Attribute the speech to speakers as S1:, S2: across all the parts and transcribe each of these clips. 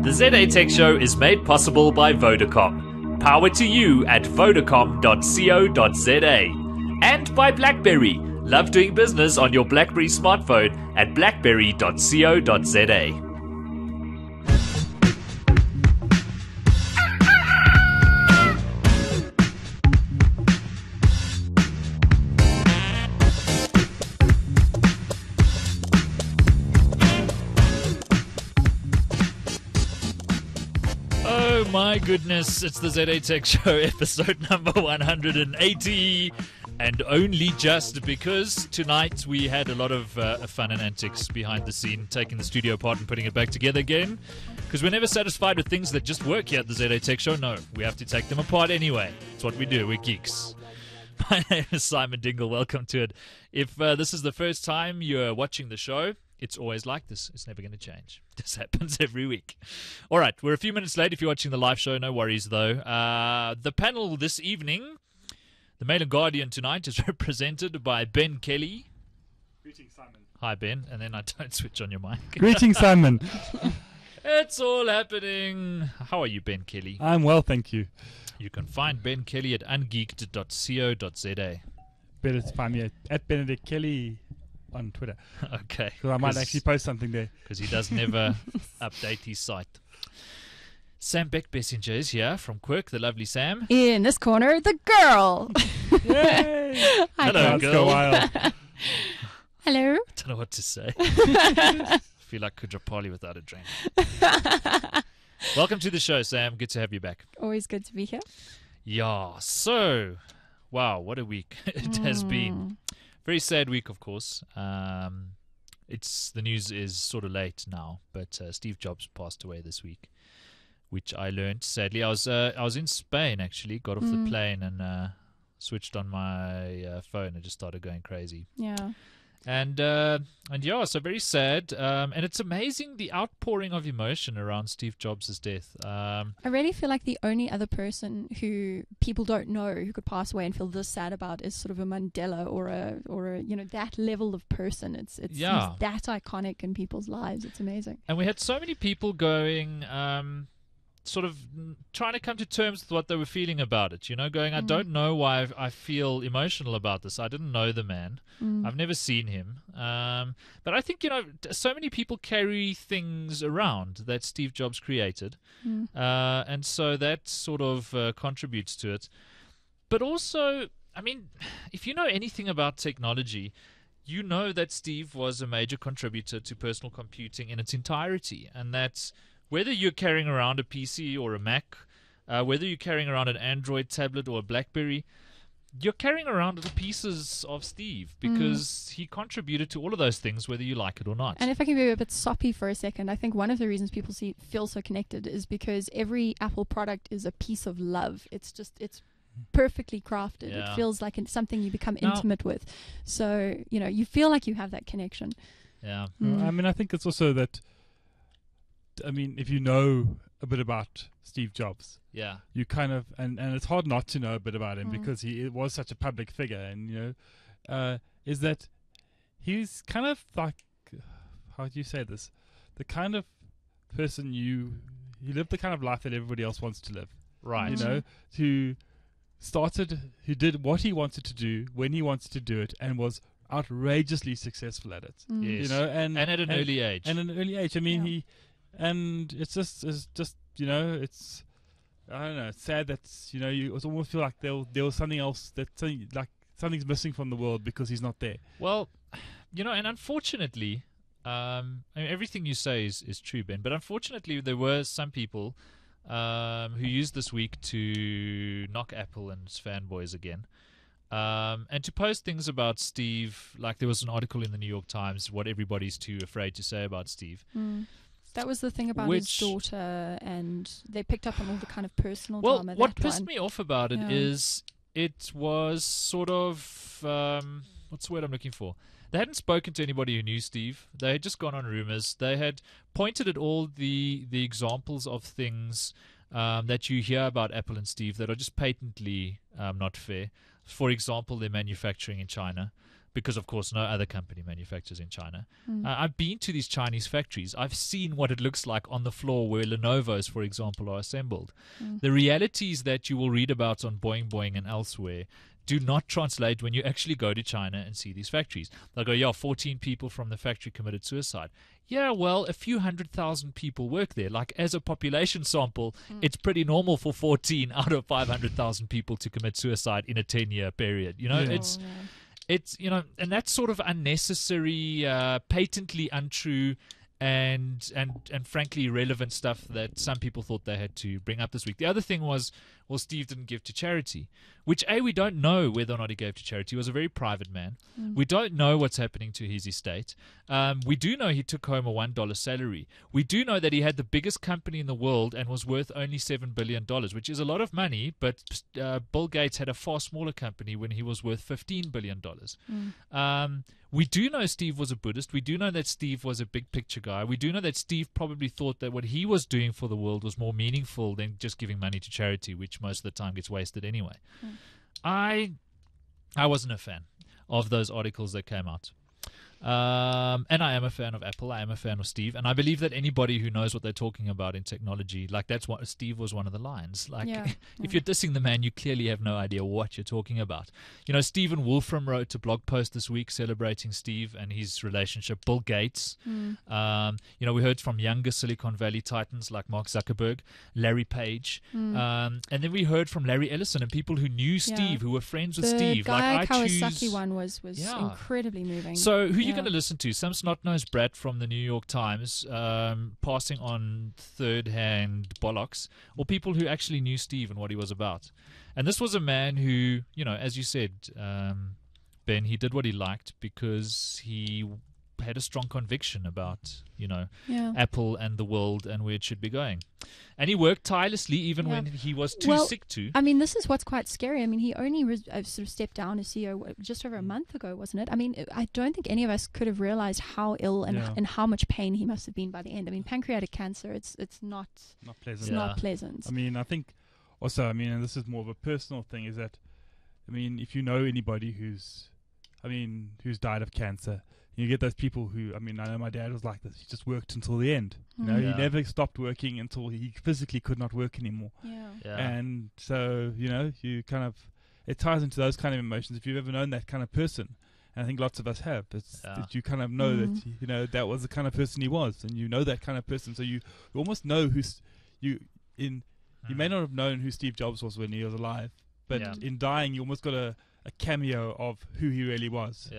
S1: The ZA Tech Show is made possible by Vodacom. Power to you at vodacom.co.za. And by BlackBerry. Love doing business on your BlackBerry smartphone at blackberry.co.za. My goodness, it's the ZA Tech Show, episode number 180, and only just because tonight we had a lot of fun and antics behind the scene, taking the studio apart and putting it back together again, because we're never satisfied with things that just work here at the ZA Tech Show. No, we have to take them apart anyway. It's what we do. We're geeks. My name is Simon Dingle. Welcome to it. If this is the first time you're watching the show, it's always like this. It's never going to change. This happens every week. All right, we're a few minutes late if you're watching the live show. No worries, though. The panel this evening, the Mail and Guardian tonight, is represented by Ben Kelly.
S2: Greetings, Simon.
S1: Hi, Ben. And then I don't switch on your mic.
S2: Greetings, Simon.
S1: It's all happening. How are you, Ben Kelly?
S2: I'm well, thank you.
S1: You can find Ben Kelly at ungeeked.co.za.
S2: Better to find me at Benedict Kelly on Twitter.
S1: Okay.
S2: Because I might actually post something there.
S1: Because he does never update his site. Sam Beckbessinger is here from Quirk, the lovely Sam.
S3: In this corner, the girl.
S2: Yay!
S1: Hello, girl.
S3: Hello.
S1: I don't know what to say. I feel like Kudrapali without a drink. Welcome to the show, Sam. Good to have you back.
S3: Always good to be here.
S1: Yeah, so, wow, what a week it has been. Very sad week, of course. The news is sort of late now, but Steve Jobs passed away this week, which I learned. Sadly, I was in Spain actually. Got off the plane and switched on my phone and just started going crazy.
S3: Yeah.
S1: And yeah, so very sad. And it's amazing the outpouring of emotion around Steve Jobs' death.
S3: I really feel like the only other person who people don't know who could pass away and feel this sad about is sort of a Mandela or a that level of person. It's he's that iconic in people's lives. It's amazing.
S1: And we had so many people going. Sort of trying to come to terms with what they were feeling about it, going, I don't know why I feel emotional about this. I didn't know the man. I've never seen him. But I think, so many people carry things around that Steve Jobs created. And so that sort of contributes to it. But also, I mean, if you know anything about technology, you know that Steve was a major contributor to personal computing in its entirety. And that's whether you're carrying around a PC or a Mac, whether you're carrying around an Android tablet or a BlackBerry, you're carrying around little pieces of Steve because he contributed to all of those things, whether you like it or not.
S3: And if I can be a bit soppy for a second, I think one of the reasons people feel so connected is because every Apple product is a piece of love. It's perfectly crafted.
S1: Yeah.
S3: It feels like it's something you become intimate with. So, you feel like you have that connection.
S1: Yeah.
S2: I mean, I think it's also that, if you know a bit about Steve Jobs, you kind of, and it's hard not to know a bit about him because he was such a public figure, and is that he's kind of like, how do you say this? The kind of person he lived the kind of life that everybody else wants to live,
S1: right?
S2: Who did what he wanted to do when he wanted to do it, and was outrageously successful at it.
S1: Yes.
S2: And
S1: at an early age.
S2: And at an early age. I mean, and it's just it's I don't know. It's sad that you almost feel like there was something else something's missing from the world because he's not there.
S1: Well, and unfortunately, everything you say is true, Ben. But unfortunately, there were some people who used this week to knock Apple and its fanboys again. And to post things about Steve, like there was an article in the New York Times, what everybody's too afraid to say about Steve.
S3: That was the thing about his daughter, and they picked up on all the kind of personal drama.
S1: Well, what pissed me off about it is it was sort of, what's the word I'm looking for? They hadn't spoken to anybody who knew Steve. They had just gone on rumors. They had pointed at all the examples of things that you hear about Apple and Steve that are just patently not fair. For example, their manufacturing in China. because, of course, no other company manufactures in China. I've been to these Chinese factories. I've seen what it looks like on the floor where Lenovo's, for example, are assembled. The realities that you will read about on Boing Boing and elsewhere do not translate when you actually go to China and see these factories. They'll go, yeah, 14 people from the factory committed suicide. Yeah, well, a few 100,000 people work there. Like, as a population sample, it's pretty normal for 14 out of 500,000 people to commit suicide in a 10-year period. You know, it's you know, and that's sort of unnecessary, patently untrue, and frankly irrelevant stuff that some people thought they had to bring up this week. The other thing was, well, Steve didn't give to charity, which we don't know whether or not he gave to charity. He was a very private man. We don't know what's happening to his estate. We do know he took home a $1 salary. We do know that he had the biggest company in the world and was worth only $7 billion, which is a lot of money, but Bill Gates had a far smaller company when he was worth $15 billion. We do know Steve was a Buddhist. We do know that Steve was a big picture guy. We do know that Steve probably thought that what he was doing for the world was more meaningful than just giving money to charity, which most of the time gets wasted anyway. I wasn't a fan of those articles that came out. And I am a fan of Apple. I am a fan of Steve. And I believe that anybody who knows what they're talking about in technology, like, that's what Steve was one of the lines. Like, if you're dissing the man, you clearly have no idea what you're talking about. You know, Stephen Wolfram wrote a blog post this week celebrating Steve and his relationship. Bill Gates. You know, we heard from younger Silicon Valley titans like Mark Zuckerberg, Larry Page. And then we heard from Larry Ellison and people who knew Steve, who were friends with Steve.
S3: The Guy Kawasaki one was incredibly moving.
S1: So who are you going to listen to? Some snot-nosed brat from the New York Times passing on third-hand bollocks, or people who actually knew Steve and what he was about? And this was a man who, you know, as you said, Ben, he did what he liked because he had a strong conviction about, you know, Apple and the world and where it should be going. And he worked tirelessly even when he was too sick to.
S3: I mean, this is what's quite scary. I mean, he only sort of stepped down as CEO just over a month ago, wasn't it? I mean, I don't think any of us could have realized how ill and how much pain he must have been by the end. I mean, pancreatic cancer, it's not pleasant. It's not pleasant.
S2: I mean, I think also, I mean, and this is more of a personal thing, is that, I mean, if you know anybody who's died of cancer, you get those people who, I mean, I know my dad was like this. He just worked until the end. You know, he never stopped working until he physically could not work anymore. And so, you know, you kind of, it ties into those kind of emotions. If you've ever known that kind of person, and I think lots of us have, it's that you kind of know that, you know, that was the kind of person he was, and you know that kind of person. So you almost know you may not have known who Steve Jobs was when he was alive, but in dying, you almost got a cameo of who he really was.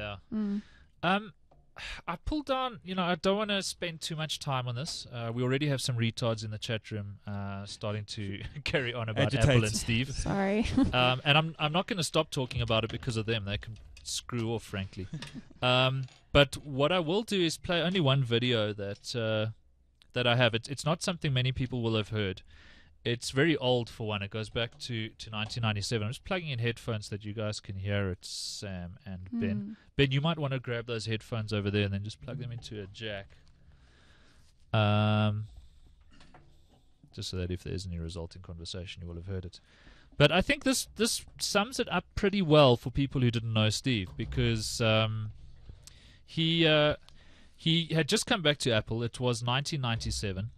S1: I pulled down, you know, I don't want to spend too much time on this. We already have some retards in the chat room starting to carry on about Apple and Steve.
S3: Sorry.
S1: And I'm not going to stop talking about it because of them. They can screw off, frankly. But what I will do is play only one video that I have. It's not something many people will have heard. It's very old for one. It goes back to 1997. I'm just plugging in headphones that you guys can hear it, Sam and Ben. Ben, you might want to grab those headphones over there and then just plug them into a jack. Just so that if there is any resulting conversation, you will have heard it. But I think this sums it up pretty well for people who didn't know Steve, because he had just come back to Apple. It was 1997.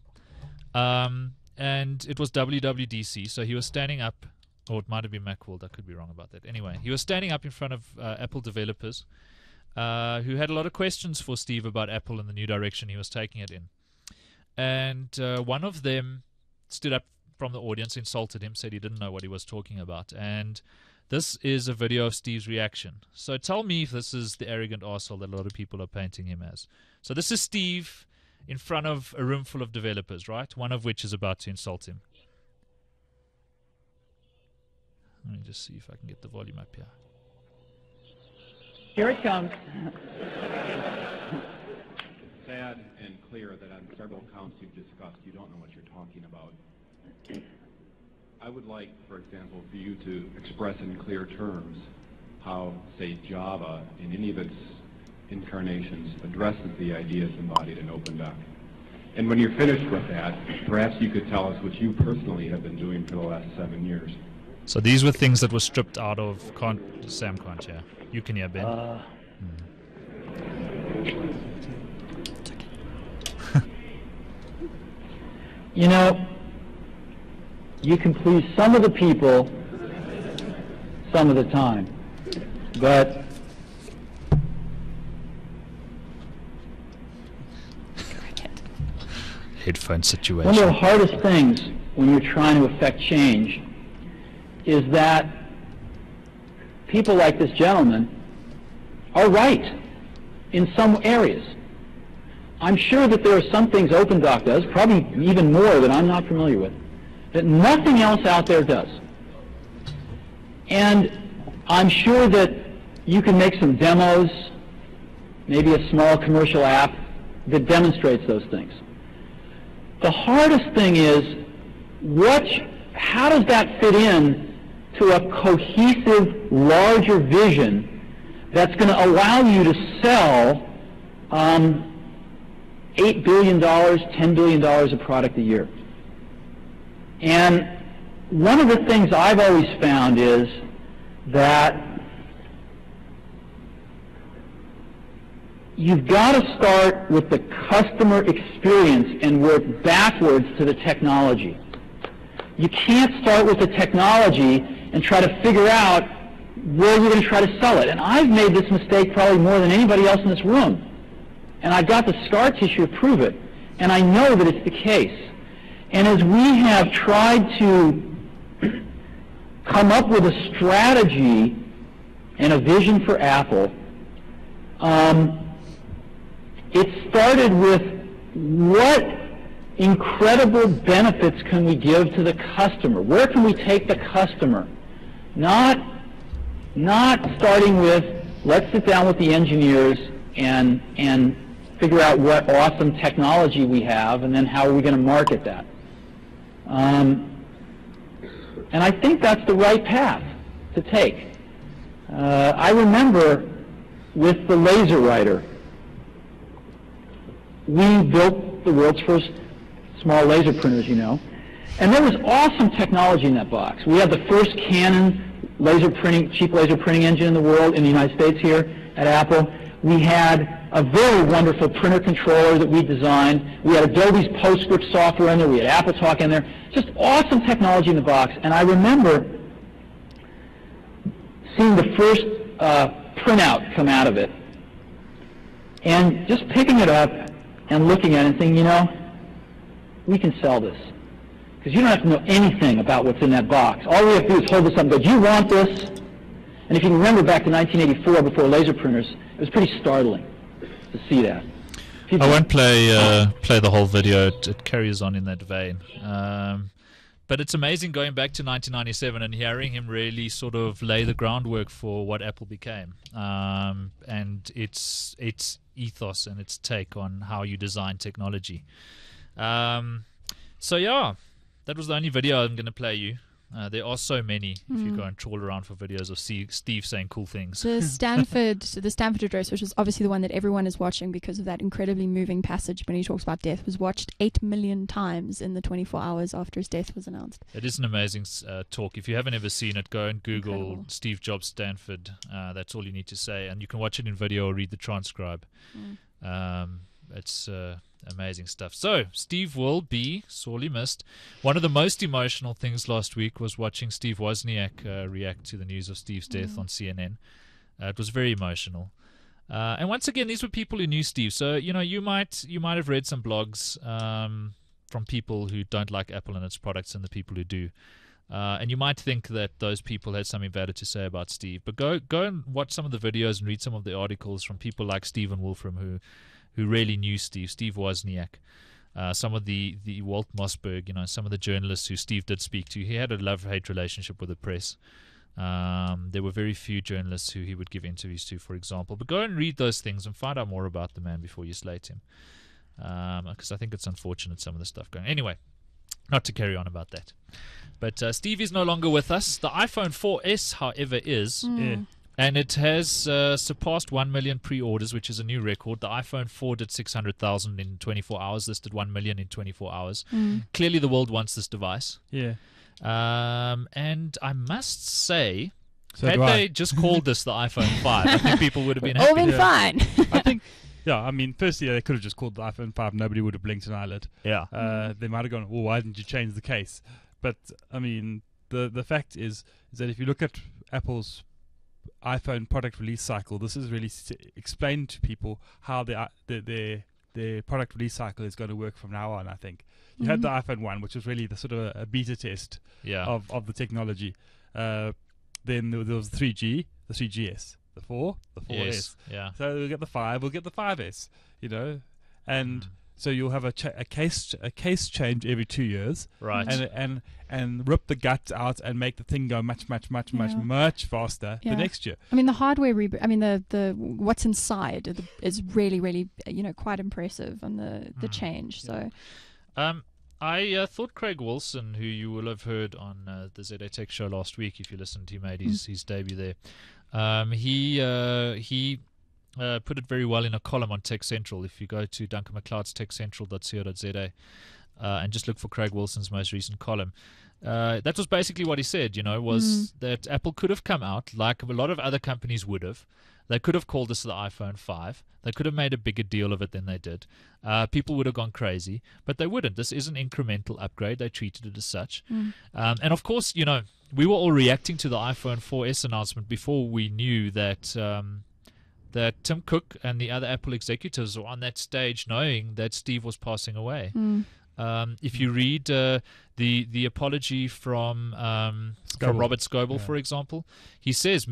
S1: And it was WWDC, so he was standing up, or it might have been Macworld, I could be wrong about that. Anyway, he was standing up in front of Apple developers who had a lot of questions for Steve about Apple and the new direction he was taking it in. And one of them stood up from the audience, insulted him, said he didn't know what he was talking about. And this is a video of Steve's reaction. So tell me if this is the arrogant arsehole that a lot of people are painting him as. So this is Steve in front of a room full of developers, right? One of which is about to insult him. Let me just see if I can get the volume up here.
S4: Here it comes. Sad and clear that on several counts you've discussed, you don't know what you're talking about. I would like, for example, for you to express in clear terms how, say, Java, in any of its incarnations, addresses the ideas embodied in OpenDoc. And when you're finished with that, perhaps you could tell us what you personally have been doing for the last 7 years.
S1: So these were things that were stripped out of Sam can't hear. You can hear, Ben.
S5: You know, you can please some of the people some of the time, but
S1: headphone situation.
S5: One of the hardest things when you're trying to affect change is that people like this gentleman are right in some areas. I'm sure that there are some things OpenDoc does, probably even more that I'm not familiar with, that nothing else out there does. And I'm sure that you can make some demos, maybe a small commercial app that demonstrates those things. The hardest thing is, how does that fit in to a cohesive, larger vision that's going to allow you to sell $8 billion, $10 billion of product a year? And one of the things I've always found is that you've got to start with the customer experience and work backwards to the technology. You can't start with the technology and try to figure out where you're going to try to sell it. And I've made this mistake probably more than anybody else in this room. And I've got the scar tissue to prove it. And I know that it's the case. And as we have tried to come up with a strategy and a vision for Apple, it started with what incredible benefits can we give to the customer? Where can we take the customer? Not starting with, let's sit down with the engineers and figure out what awesome technology we have, and then how are we going to market that. And I think that's the right path to take. I remember with the laser writer, we built the world's first small laser printers, you know, and there was awesome technology in that box. We had the first Canon cheap laser printing engine in the world, in the United States here at Apple. We had a very wonderful printer controller that we designed. We had Adobe's PostScript software in there. We had AppleTalk in there. Just awesome technology in the box. And I remember seeing the first printout come out of it, and just picking it up and looking at it and thinking, you know, we can sell this. Because you don't have to know anything about what's in that box. All we have to do is hold this up and go, do you want this? And if you can remember back to 1984, before laser printers, it was pretty startling to see that.
S1: I won't play the whole video. It carries on in that vein. But it's amazing going back to 1997 and hearing him really sort of lay the groundwork for what Apple became, and its ethos and its take on how you design technology. So yeah, that was the only video I'm going to play you. There are so many if you go and trawl around for videos of Steve saying cool things.
S3: The Stanford address, which is obviously the one that everyone is watching because of that incredibly moving passage when he talks about death, was watched 8 million times in the 24 hours after his death was announced.
S1: It is an amazing talk. If you haven't ever seen it, go and Google
S3: Incredible.
S1: Steve Jobs Stanford. That's all you need to say, and you can watch it in video or read the transcribe. It's amazing stuff. So, Steve will be sorely missed. One of the most emotional things last week was watching Steve Wozniak react to the news of Steve's death on CNN. It was very emotional. And once again, these were people who knew Steve. So, you know, you might have read some blogs from people who don't like Apple and its products and the people who do. And you might think that those people had something better to say about Steve. But go and watch some of the videos and read some of the articles from people like Stephen Wolfram who really knew Steve Wozniak, some of the Walt Mossberg, you know, some of the journalists who Steve did speak to. He had a love-hate relationship with the press. There were very few journalists who he would give interviews to, for example. But go and read those things and find out more about the man before you slate him, because I think it's unfortunate, some of the stuff going. Anyway, not to carry on about that. But Steve is no longer with us. The iPhone 4S, however, is...
S2: Yeah.
S1: And it has surpassed 1 million pre-orders, which is a new record. The iPhone 4 did 600,000 in 24 hours. This did 1 million in 24 hours. Clearly the world wants this device.
S2: Yeah.
S1: And I must say, So had they just called this the iPhone 5, I think people would have been happy.
S3: All been fine.
S2: I think, I mean, firstly, they could have just called the iPhone 5. Nobody would have blinked an eyelid.
S1: Yeah.
S2: They might have gone, well, why didn't you change the case? But, I mean, the fact is that if you look at Apple's iPhone product release cycle, this is really explained to people how their product release cycle is going to work from now on, I think. You had the iPhone 1, which was really the sort of a beta test of the technology. Then there was the 3G, the 3GS, the 4, the 4S.
S1: Yes, yeah.
S2: So we'll get the 5, we'll get the 5S, and so you'll have a case change every 2 years,
S1: right?
S2: And rip the guts out and make the thing go much faster the next year.
S3: I mean, the hardware reboot. I mean, the what's inside is really quite impressive on the change. So,
S1: I thought Craig Wilson, who you will have heard on the ZA Tech show last week, if you listened, he made his debut there. He put it very well in a column on Tech Central. If you go to Duncan McLeod's techcentral.co.za and just look for Craig Wilson's most recent column, that was basically what he said, was that Apple could have come out, like a lot of other companies would have. They could have called this the iPhone 5. They could have made a bigger deal of it than they did. People would have gone crazy, but they wouldn't. This is an incremental upgrade. They treated it as such. And of course, we were all reacting to the iPhone 4S announcement before we knew that that Tim Cook and the other Apple executives were on that stage knowing that Steve was passing away. If you read the apology from Robert Scoble, for example, he says,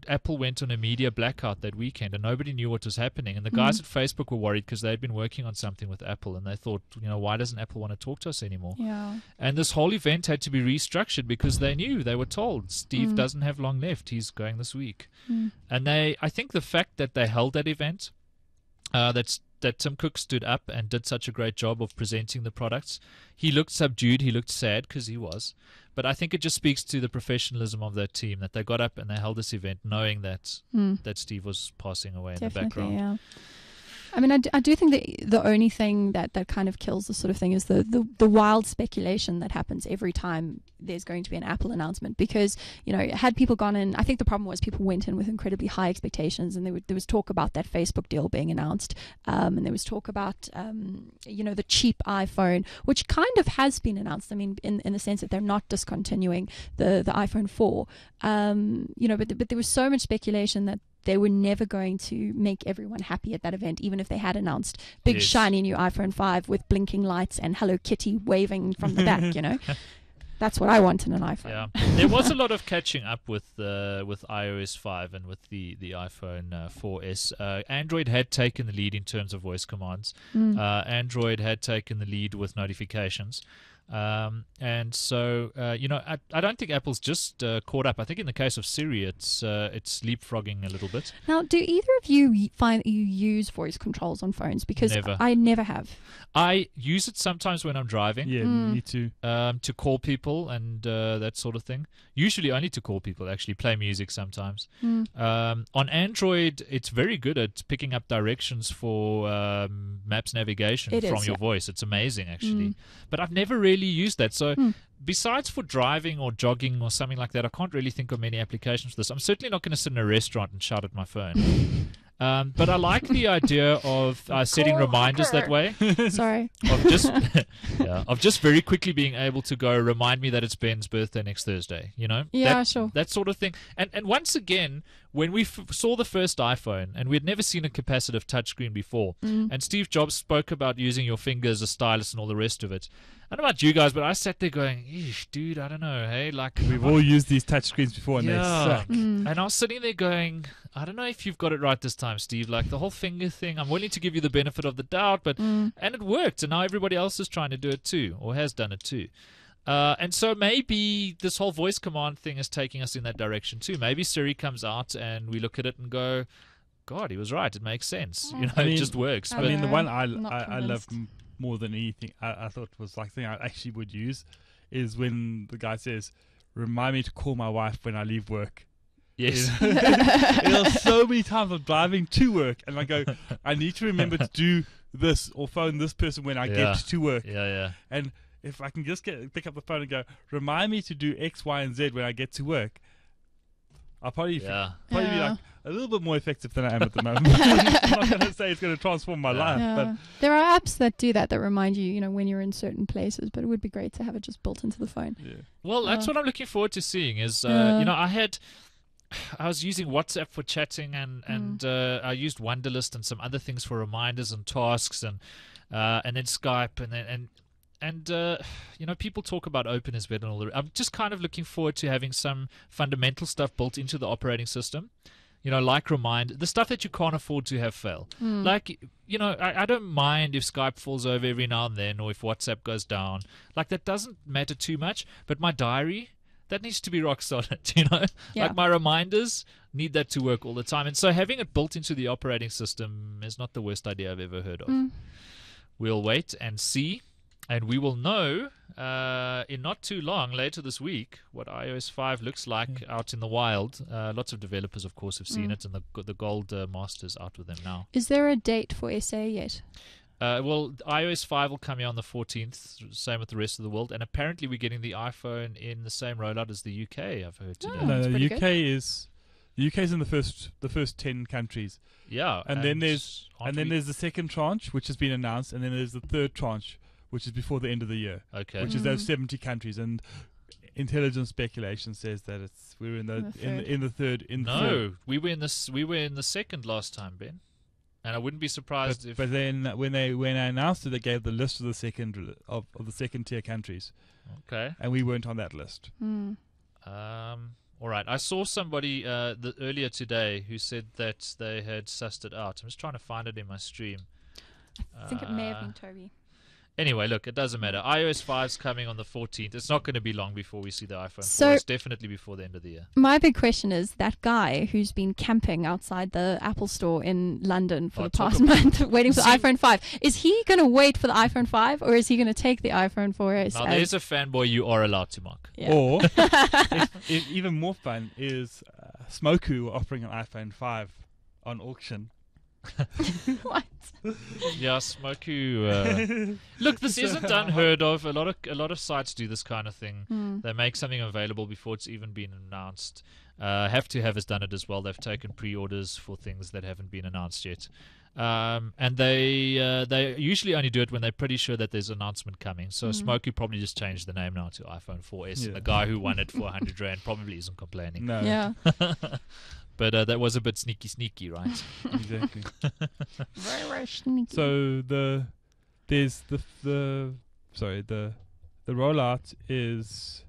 S1: Apple went on a media blackout that weekend and nobody knew what was happening. And the guys at Facebook were worried because they'd been working on something with Apple and they thought, why doesn't Apple want to talk to us anymore?
S3: Yeah.
S1: And this whole event had to be restructured because they were told Steve doesn't have long left. He's going this week. And I think the fact that they held that event, that Tim Cook stood up and did such a great job of presenting the products. He looked subdued. He looked sad because he was. But I think it just speaks to the professionalism of that team that they got up and they held this event knowing that Steve was passing away in the background.
S3: Yeah. I mean, I do think that the only thing that kind of kills this sort of thing is the wild speculation that happens every time there's going to be an Apple announcement. Because, had people gone in, I think the problem was people went in with incredibly high expectations, and there was talk about that Facebook deal being announced, and there was talk about, the cheap iPhone, which kind of has been announced. I mean, in the sense that they're not discontinuing the iPhone 4, but there was so much speculation that they were never going to make everyone happy at that event, even if they had announced big, shiny new iPhone 5 with blinking lights and Hello Kitty waving from the back, That's what I want in an iPhone.
S1: Yeah, there was a lot of catching up with iOS 5 and with the iPhone 4S. Android had taken the lead in terms of voice commands. Android had taken the lead with notifications. And so, I don't think Apple's just caught up. I think in the case of Siri, it's leapfrogging a little bit.
S3: Now, do either of you find that you use voice controls on phones? Because I never have.
S1: I use it sometimes when I'm driving.
S2: Yeah, me too.
S1: To call people and that sort of thing. Usually only to call people, actually. Play music sometimes. On Android, it's very good at picking up directions for maps navigation from your voice. It's amazing, actually. But I've never really used that. So besides for driving or jogging or something like that, I can't really think of many applications for this. I'm certainly not going to sit in a restaurant and shout at my phone. But I like the idea of setting reminders that way.
S3: Sorry.
S1: Of just very quickly being able to go, remind me that it's Ben's birthday next Thursday,
S3: Yeah, sure.
S1: That sort of thing. And once again, when we saw the first iPhone, and we had never seen a capacitive touchscreen before, and Steve Jobs spoke about using your finger as a stylus and all the rest of it. I don't know about you guys, but I sat there going, eesh, dude, I don't know, hey?
S2: We've all used these touchscreens before, and they suck.
S1: And I was sitting there going, I don't know if you've got it right this time, Steve. Like the whole finger thing, I'm willing to give you the benefit of the doubt, but and it worked, and now everybody else is trying to do it too, or has done it too. And so maybe this whole voice command thing is taking us in that direction too. Maybe Siri comes out and we look at it and go, God, he was right. It makes sense. It just works.
S2: I mean, the one I love more than anything, I thought was like the thing I actually would use, is when the guy says, "Remind me to call my wife when I leave work."
S1: Yes.
S2: So many times I'm driving to work and I go, I need to remember to do this or phone this person when I get to work.
S1: Yeah.
S2: And if I can just pick up the phone and go, remind me to do X, Y, and Z when I get to work, I'll probably be like a little bit more effective than I am at the moment. I'm not going to say it's going to transform my life, but
S3: there are apps that do that remind you, when you're in certain places. But it would be great to have it just built into the phone.
S2: Yeah.
S1: Well, that's what I'm looking forward to seeing. Is I was using WhatsApp for chatting, and I used Wunderlist and some other things for reminders and tasks, and then Skype, and people talk about open is better and all that. I'm just kind of looking forward to having some fundamental stuff built into the operating system. Like the stuff that you can't afford to have fail. Like, I don't mind if Skype falls over every now and then, or if WhatsApp goes down. Like, that doesn't matter too much. But my diary, that needs to be rock solid, Yeah. Like, my reminders need that to work all the time. And so having it built into the operating system is not the worst idea I've ever heard of. We'll wait and see. And we will know in not too long, later this week, what iOS 5 looks like out in the wild. Lots of developers, of course, have seen it, and the gold master's out with them now.
S3: Is there a date for SA yet?
S1: Well, iOS 5 will come here on the 14th, same with the rest of the world. And apparently we're getting the iPhone in the same rollout as the UK, I've heard today.
S2: No, the UK is in the first 10 countries.
S1: Yeah.
S2: And then there's the second tranche, which has been announced, and then there's the third tranche, which is before the end of the year.
S1: Okay.
S2: Which is those 70 countries, and intelligence speculation says that we're in the third.
S1: We were in the second last time, Ben, and I wouldn't be surprised if.
S2: But then when I announced it, they gave the list of the second tier countries.
S1: Okay.
S2: And we weren't on that list.
S1: All right. I saw somebody earlier today who said that they had sussed it out. I'm just trying to find it in my stream.
S3: I think it may have been Toby.
S1: Anyway, look, it doesn't matter. iOS 5's coming on the 14th. It's not going to be long before we see the iPhone 4. It's definitely before the end of the year.
S3: My big question is, that guy who's been camping outside the Apple store in London for the past month waiting for the iPhone 5, is he going to wait for the iPhone 5, or is he going to take the iPhone 4S?
S1: Now, there's a fanboy you are allowed to mock.
S3: Yeah.
S2: Or, if even more fun, is Smoku offering an iPhone 5 on auction.
S3: What?
S1: Yeah, Smoku. Look, this isn't unheard of. A lot of sites do this kind of thing. They make something available before it's even been announced. Have has done it as well. They've taken pre-orders for things that haven't been announced yet, and they usually only do it when they're pretty sure that there's an announcement coming. So Smoku probably just changed the name now to iPhone 4S. And the guy who won it for 100 Rand probably isn't complaining.
S2: No.
S3: Yeah.
S1: But that was a bit sneaky, right?
S2: Exactly.
S3: Very, very sneaky.
S2: So the rollout is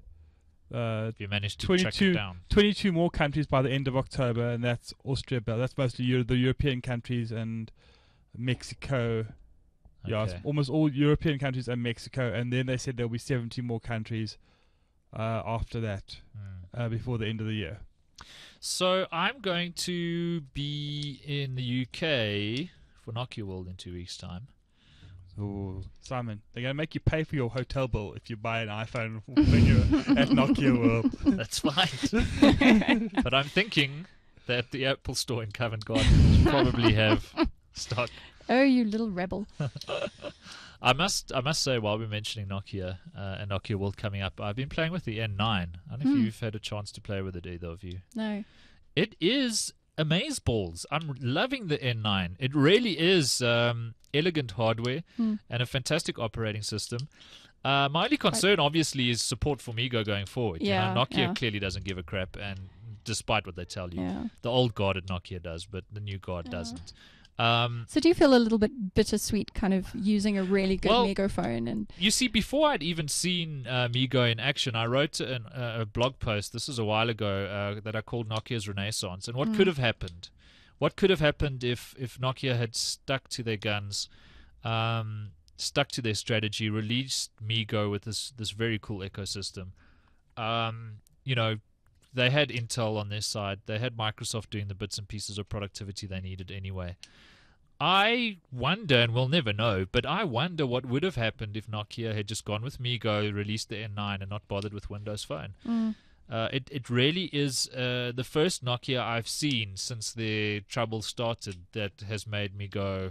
S1: you managed to track it down.
S2: 22 more countries by the end of October, and that's Austria. That's mostly the European countries and Mexico. Okay. Yeah, almost all European countries and Mexico, and then they said there'll be 70 more countries after that before the end of the year.
S1: So I'm going to be in the UK for Nokia World in 2 weeks' time.
S2: Oh, Simon, they're going to make you pay for your hotel bill if you buy an iPhone when you're at Nokia World.
S1: That's fine. But I'm thinking that the Apple Store in Covent Garden will probably have stock.
S3: Oh, you little rebel.
S1: I must say, while we're mentioning Nokia and Nokia World coming up, I've been playing with the N9. I don't know if you've had a chance to play with it, either of you.
S3: No.
S1: It is amazeballs. I'm loving the N9. It really is elegant hardware and a fantastic operating system. My only concern, obviously, is support for Migo going forward.
S3: Yeah,
S1: Nokia clearly doesn't give a crap, and despite what they tell you, the old guard at Nokia does, but the new guard doesn't.
S3: So do you feel a little bit bittersweet kind of using a really good Migo phone? And
S1: you see, before I'd even seen Migo in action, I wrote a blog post, this is a while ago, that I called Nokia's Renaissance. And what could have happened? What could have happened if Nokia had stuck to their guns, stuck to their strategy, released Migo with this very cool ecosystem? They had Intel on their side. They had Microsoft doing the bits and pieces of productivity they needed anyway. I wonder, and we'll never know, but I wonder what would have happened if Nokia had just gone with Migo, released the N9, and not bothered with Windows Phone. It really is the first Nokia I've seen since their trouble started that has made me go,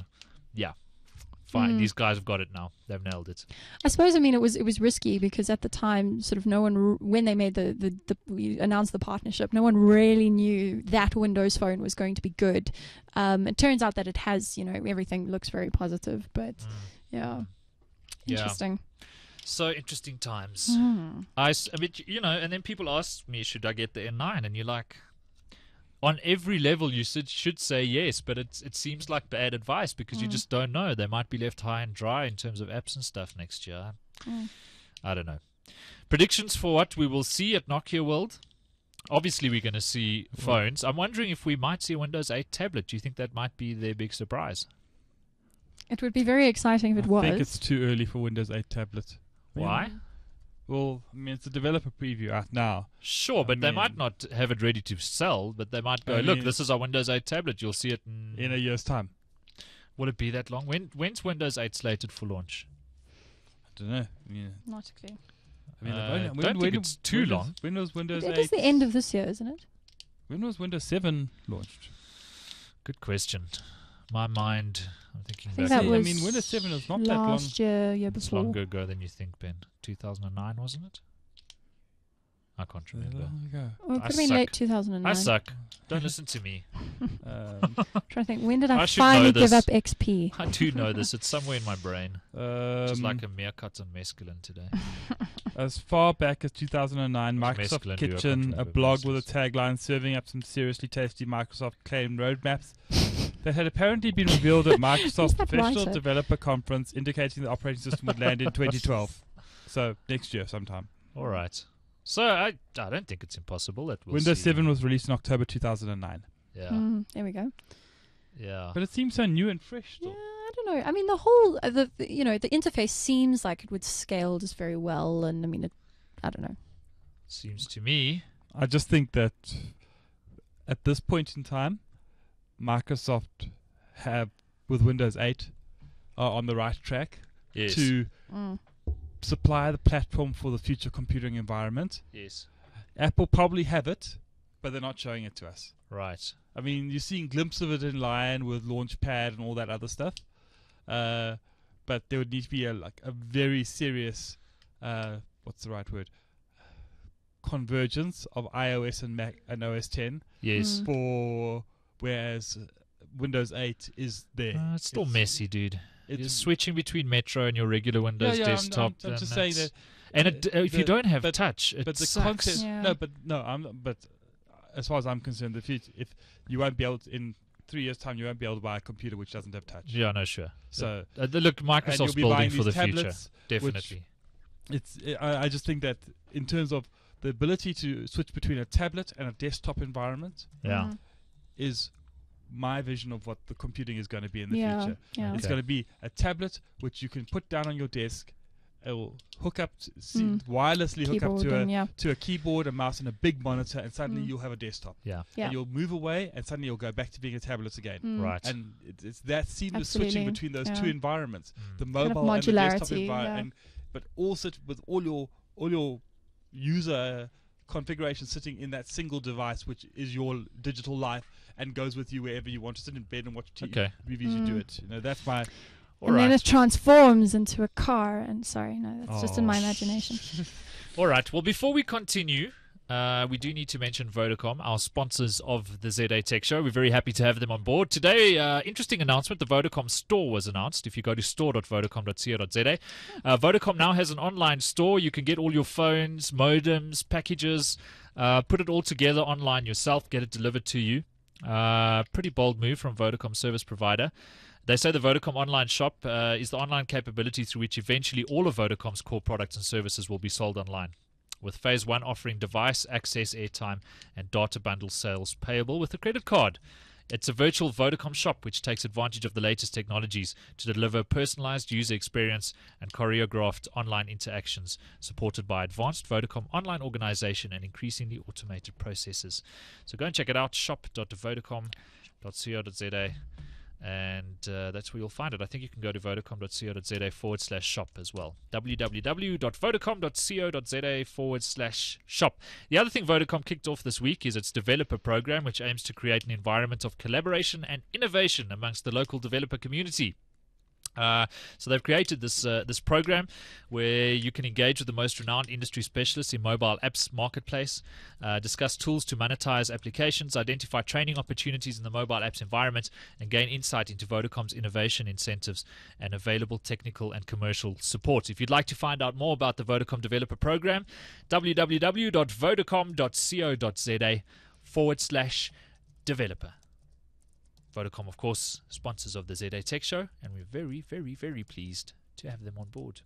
S1: yeah, fine. These guys have got it now. They've nailed it.
S3: I suppose, I mean, it was risky because at the time, sort of no one, when they made we announced the partnership, no one really knew that Windows Phone was going to be good. It turns out that it has, everything looks very positive, but interesting.
S1: So interesting times. I mean, and then people ask me, should I get the N9? And you're like, on every level you should say yes, but it seems like bad advice because you just don't know. They might be left high and dry in terms of apps and stuff next year. I don't know. Predictions for what we will see at Nokia World? Obviously, we're going to see phones. I'm wondering if we might see a Windows 8 tablet. Do you think that might be their big surprise?
S3: It would be very exciting if it was.
S2: I think it's too early for Windows 8 tablet.
S1: Why?
S2: Well, I mean, it's a developer preview out now.
S1: Sure, but they might not have it ready to sell, but they might go, look, this is our Windows 8 tablet. You'll see it
S2: in a year's time.
S1: Would it be that long? When's Windows 8 slated for launch?
S2: I don't know. Yeah.
S3: Not a clue.
S2: I mean,
S1: I don't think it's too long.
S2: When was Windows 8?
S3: It is the end of this year, isn't it?
S2: When was Windows 7 launched?
S1: Good question. My mind, I'm thinking
S3: I think
S1: back.
S3: that was
S2: Windows 7 is not that long.
S3: Last year before.
S1: It's longer ago than you think, Ben. 2009, wasn't it? I can't remember.
S3: Well, it could have been late 2009.
S1: I suck. Don't listen to me.
S3: Trying to think, when did I
S1: should
S3: finally
S1: know this.
S3: give up XP?
S1: I do know this. It's somewhere in my brain. Just like a meerkat on mescaline today.
S2: As far back as 2009, Microsoft
S1: mescaline
S2: Kitchen, a blog with a tagline serving up some seriously tasty Microsoft claimed roadmaps that had apparently been revealed at Microsoft's Professional Developer Conference, indicating the operating system would land in 2012. So next year sometime.
S1: All right. So I don't think it's impossible that
S2: Windows 7 was released in October 2009.
S1: Yeah.
S3: There we go.
S1: Yeah.
S2: But it seems so new and fresh still.
S3: Yeah, I don't know. I mean, the whole, the interface seems like it would scale just very well. And I mean, I don't know.
S1: Seems to me.
S2: I just think that at this point in time, Microsoft have, with Windows 8, are on the right track to supply the platform for the future computing environment.
S1: Yes.
S2: Apple probably have it, but they're not showing it to us.
S1: Right.
S2: I mean, you're seeing glimpses of it in Lion with Launchpad and all that other stuff. But there would need to be a very serious, what's the right word? Convergence of iOS and Mac and OS 10.
S1: Yes.
S2: Whereas Windows 8 is there.
S1: It's still messy, dude. You're switching between Metro and your regular Windows desktop.
S2: I'm just saying that.
S1: And if you don't have touch, it sucks.
S2: Concept, but as far as I'm concerned, if you won't be able to, in 3 years' time, you won't be able to buy a computer which doesn't have touch.
S1: Yeah, no, sure.
S2: So
S1: look, Microsoft's building for the future, definitely.
S2: I just think that in terms of the ability to switch between a tablet and a desktop environment, is my vision of what the computing is going to be in the future. Yeah. It's going to be a tablet which you can put down on your desk. It will hook up, wirelessly hook up to a keyboard, a mouse, and a big monitor, and suddenly you'll have a desktop.
S1: Yeah.
S2: And you'll move away, and suddenly you'll go back to being a tablet again.
S1: Right.
S2: And it's that seamless switching between those two environments, the mobile
S3: kind of
S2: and the desktop environment, but also with all your user configuration sitting in that single device, which is your digital life and goes with you wherever you want to sit in bed and watch TV. Movies. You do it. That's my.
S3: Then it transforms into a car. And that's just in my imagination.
S1: All right. Well, before we continue, we do need to mention Vodacom, our sponsors of the ZA Tech Show. We're very happy to have them on board. Today, interesting announcement. The Vodacom store was announced. If you go to store.vodacom.co.za, Vodacom now has an online store. You can get all your phones, modems, packages, put it all together online yourself, get it delivered to you. Pretty bold move from Vodacom service provider. They say the Vodacom online shop is the online capability through which eventually all of Vodacom's core products and services will be sold online, with Phase 1 offering device access, airtime, and data bundle sales payable with a credit card. It's a virtual Vodacom shop which takes advantage of the latest technologies to deliver personalized user experience and choreographed online interactions, supported by advanced Vodacom online organization and increasingly automated processes. So go and check it out, shop.vodacom.co.za. And that's where you'll find it. I think you can go to vodacom.co.za/shop as well. www.vodacom.co.za/shop. The other thing Vodacom kicked off this week is its developer program, which aims to create an environment of collaboration and innovation amongst the local developer community. So they've created this program where you can engage with the most renowned industry specialists in mobile apps marketplace, discuss tools to monetize applications, identify training opportunities in the mobile apps environment, and gain insight into Vodacom's innovation incentives and available technical and commercial support. If you'd like to find out more about the Vodacom Developer Program, www.vodacom.co.za/developer. Vodacom, of course, sponsors of the ZA Tech Show, and we're very, very, very pleased to have them on board.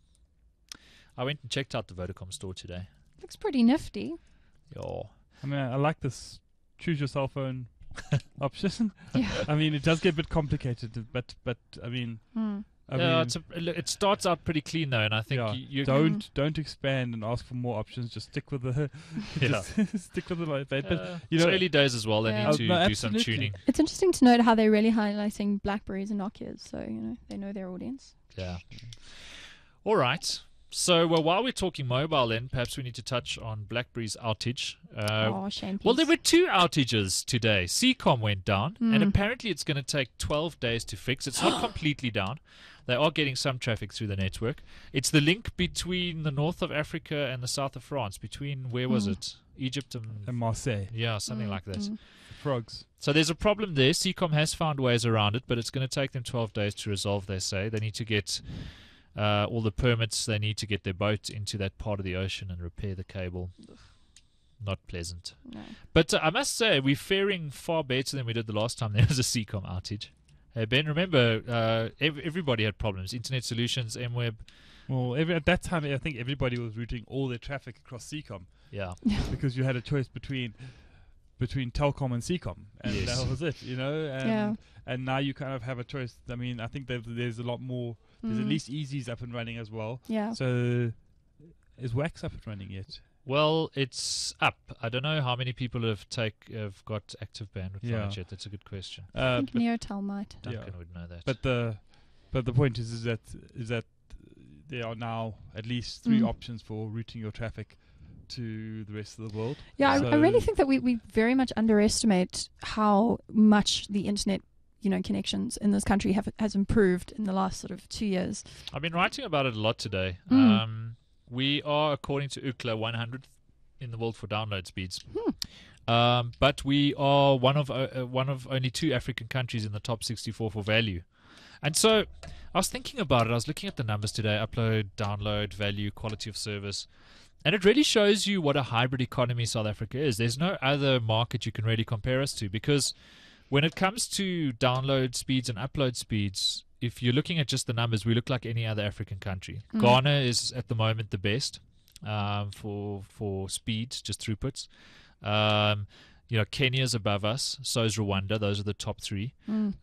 S1: I went and checked out the Vodacom store today.
S3: Looks pretty nifty.
S1: Yeah.
S2: I mean, I like this choose your cell phone option.
S3: Yeah.
S2: I mean, it does get a bit complicated, but I mean...
S1: it starts out pretty clean though, and I think you
S2: don't expand and ask for more options. Just stick with the stick with the light. But
S1: it's early days as well. They need to do some tuning.
S3: It's interesting to note how they're really highlighting BlackBerries and Nokias, so they know their audience.
S1: Yeah. All right. So while we're talking mobile, then perhaps we need to touch on BlackBerry's outage.
S3: Shame.
S1: Well, there were 2 outages today. Seacom went down, and apparently it's going to take 12 days to fix. It's not completely down. They are getting some traffic through the network. It's the link between the north of Africa and the south of France, between, where was it? Egypt and
S2: Marseille.
S1: Yeah, something like that.
S2: Frogs.
S1: So there's a problem there. Seacom has found ways around it, but it's going to take them 12 days to resolve, they say. They need to get all the permits. They need to get their boat into that part of the ocean and repair the cable. Not pleasant.
S3: No.
S1: But I must say, we're faring far better than we did the last time there was a Seacom outage. Ben, remember, everybody had problems. Internet Solutions, MWeb.
S2: Well, at that time, I think everybody was routing all their traffic across Seacom.
S1: Yeah.
S2: Because you had a choice between Telkom and Seacom, and that was it, And now you kind of have a choice. I mean, I think there's a lot more. There's at least Easy's up and running as well.
S3: Yeah.
S2: So, is Wax up and running yet?
S1: Well, it's up. I don't know how many people have got active bandwidth on it yet. That's a good question.
S3: I think Neotel might.
S1: Duncan would know that.
S2: But the point is that there are now at least 3 options for routing your traffic to the rest of the world.
S3: Yeah,
S2: so
S3: I really think that we very much underestimate how much the internet connections in this country has improved in the last sort of 2 years.
S1: I've been writing about it a lot today. We are, according to Ookla, 100th in the world for download speeds. But we are one of only 2 African countries in the top 64 for value. And so I was thinking about it. I was looking at the numbers today: upload, download, value, quality of service. And it really shows you what a hybrid economy South Africa is. There's no other market you can really compare us to, because when it comes to download speeds and upload speeds, if you're looking at just the numbers, we look like any other African country. Ghana is at the moment the best for speeds, just throughputs. Kenya's above us. So is Rwanda. Those are the top 3.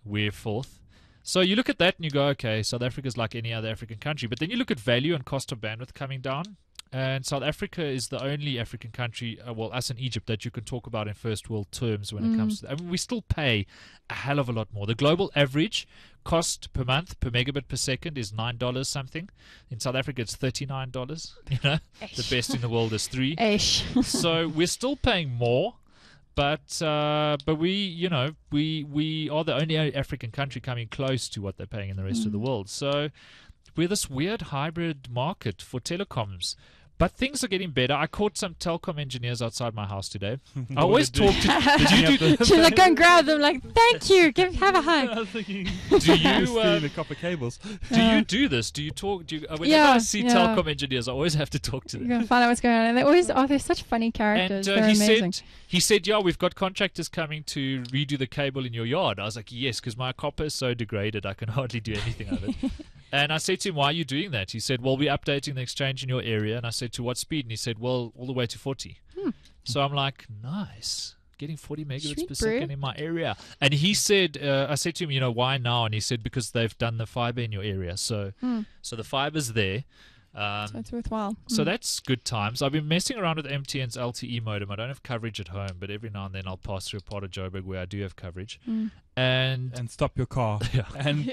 S1: We're 4th. So you look at that and you go, okay, South Africa's like any other African country. But then you look at value and cost of bandwidth coming down. And South Africa is the only African country, us and Egypt, that you can talk about in first world terms when it comes to... I mean, we still pay a hell of a lot more. The global average cost per month per megabit per second is $9 something. In South Africa, it's $39. The best in the world is $3. So we're still paying more. But we are the only African country coming close to what they're paying in the rest of the world. So we're this weird hybrid market for telecoms. But things are getting better. I caught some telecom engineers outside my house today. I always talk to... Did you do...
S3: She's like, go and grab them, like, thank you, have a hug.
S2: I was thinking,
S1: do you...
S2: stealing the copper cables.
S1: Do you do this? Do you talk... whenever I see telecom engineers, I always have to talk to them.
S3: You're going to find out what's going on. And they're such funny characters.
S1: And
S3: they're amazing.
S1: He said, yeah, we've got contractors coming to redo the cable in your yard. I was like, yes, because my copper is so degraded, I can hardly do anything of it. And I said to him, why are you doing that? He said, well, we're updating the exchange in your area. And I said, to what speed? And he said, well, all the way to 40. So I'm like, nice. Getting 40 megabits per second in my area. And he said, I said to him, why now? And he said, because they've done the fiber in your area. So the fiber's there.
S3: So it's worthwhile.
S1: So that's good times. I've been messing around with MTN's LTE modem. I don't have coverage at home, but every now and then I'll pass through a part of Joburg where I do have coverage. And
S2: stop your car.
S1: Yeah.
S2: And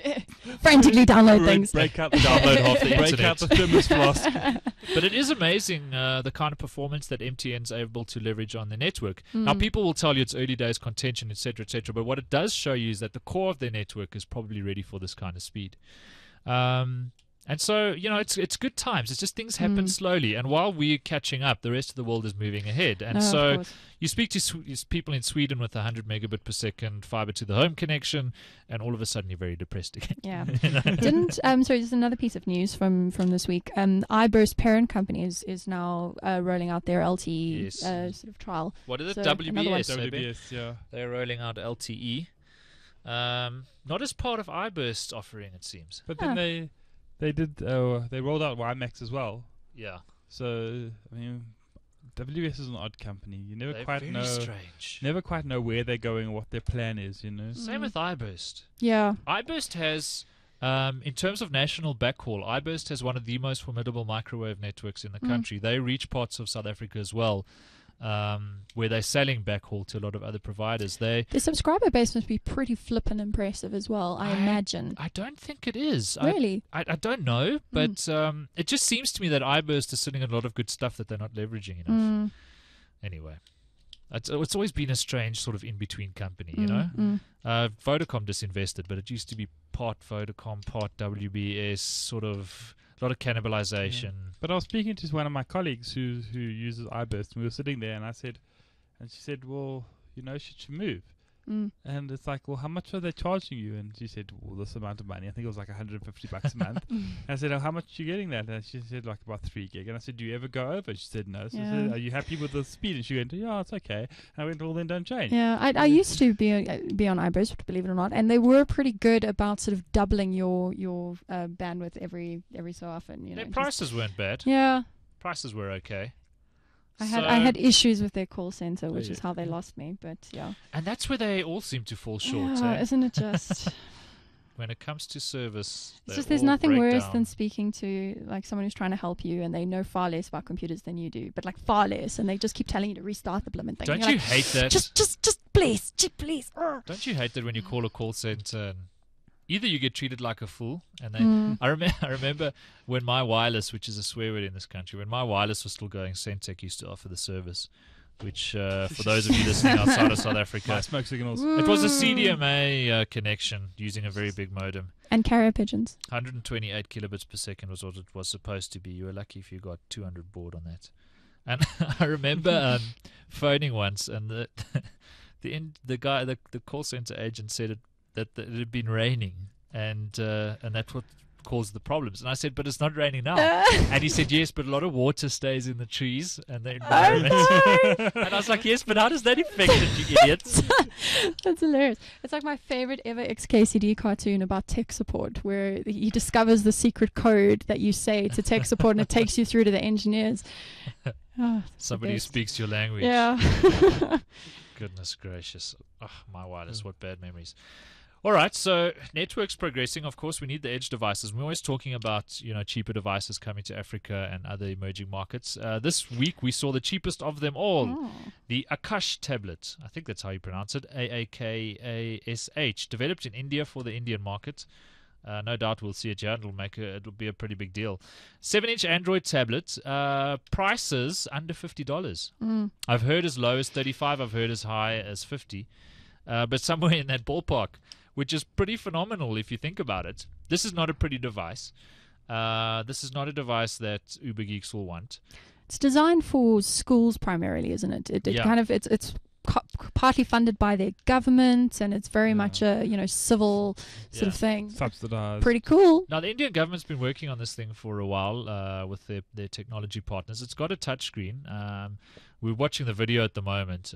S3: frantically download things.
S1: Download half the internet.
S2: Break out the thermos flask.
S1: But it is amazing the kind of performance that MTN's able to leverage on their network. Now, people will tell you it's early days contention, etc., etc. But what it does show you is that the core of their network is probably ready for this kind of speed. And so, it's good times. It's just things happen slowly. And while we're catching up, the rest of the world is moving ahead. And so you speak to people in Sweden with 100 megabit per second fiber to the home connection, and all of a sudden you're very depressed again.
S3: Yeah. Sorry, just another piece of news from this week. iBurst parent company is now rolling out their LTE sort of trial.
S1: What is it?
S3: So
S1: WBS.
S2: WBS, yeah.
S1: They're rolling out LTE. Not as part of iBurst's offering, it seems.
S2: But then they rolled out WiMAX as well.
S1: Yeah.
S2: So I mean, WBS is an odd company. You never
S1: strange.
S2: Never quite know where they're going or what their plan is.
S1: Same with iBurst.
S3: Yeah.
S1: iBurst has, in terms of national backhaul, iBurst has one of the most formidable microwave networks in the country. They reach parts of South Africa as well. Where they're selling backhaul to a lot of other providers. The
S3: subscriber base must be pretty flippin' impressive as well, I imagine.
S1: I don't think it is.
S3: Really?
S1: I don't know, but it just seems to me that iBurst is sitting on a lot of good stuff that they're not leveraging enough. Anyway, it's always been a strange sort of in-between company, Vodacom disinvested, but it used to be part Vodacom, part WBS, sort of a lot of cannibalization.
S2: Yeah. But I was speaking to one of my colleagues who uses iBurst, and we were sitting there, and she said, well, should you move? And it's like, well, how much are they charging you? And she said, well, this amount of money. I think it was like $150 a month. And I said, oh, how much are you getting that? And she said, like about 3 gig. And I said, do you ever go over? She said, no. So I said, are you happy with the speed? And she went, yeah, it's okay. And I went, well, then don't change.
S3: Yeah, I used to be on iBurst, believe it or not, and they were pretty good about sort of doubling your bandwidth every so often.
S1: Their prices weren't bad.
S3: Yeah,
S1: prices were okay.
S3: I had issues with their call center, which is how they lost me. But yeah,
S1: and that's where they all seem to fall short.
S3: Isn't it just?
S1: When it comes to service,
S3: it's just there's nothing worse than speaking to like someone who's trying to help you and they know far less about computers than you do, but like far less, and they just keep telling you to restart the blooming thing.
S1: Don't you hate that?
S3: Just please.
S1: Don't you hate that when you call a call center and either you get treated like a fool, and I remember when my wireless, which is a swear word in this country, when my wireless was still going, Centec used to offer the service, which for those of you listening outside of South Africa,
S2: smoke signals.
S1: It was a CDMA connection using a very big modem.
S3: And carrier pigeons.
S1: 128 kilobits per second was what it was supposed to be. You were lucky if you got 200 baud on that. And I remember phoning once, and the call center agent said that it had been raining, and that's what caused the problems. And I said, but it's not raining now. And he said, yes, but a lot of water stays in the trees and the environment. And I was like, yes, but how does that affect it, you idiots?
S3: That's hilarious. It's like my favorite ever XKCD cartoon about tech support, where he discovers the secret code that you say to tech support and it takes you through to the engineers.
S1: Somebody who speaks your language.
S3: Yeah.
S1: Goodness gracious. Oh, my wireless, what bad memories. All right, so network's progressing. Of course, we need the edge devices. We're always talking about, cheaper devices coming to Africa and other emerging markets. This week, we saw the cheapest of them all, the Aakash tablet. I think that's how you pronounce it, Aakash, developed in India for the Indian market. No doubt we'll see it here. It'll be a pretty big deal. 7-inch Android tablet, prices under $50. I've heard as low as $35. I've heard as high as $50. But somewhere in that ballpark, which is pretty phenomenal if you think about it. This is not a pretty device. This is not a device that Uber Geeks will want.
S3: It's designed for schools primarily, isn't it? It's partly funded by their government, and it's very much a civil sort of thing.
S2: Subsidized.
S3: Pretty cool.
S1: Now, the Indian government's been working on this thing for a while with their technology partners. It's got a touchscreen. We're watching the video at the moment.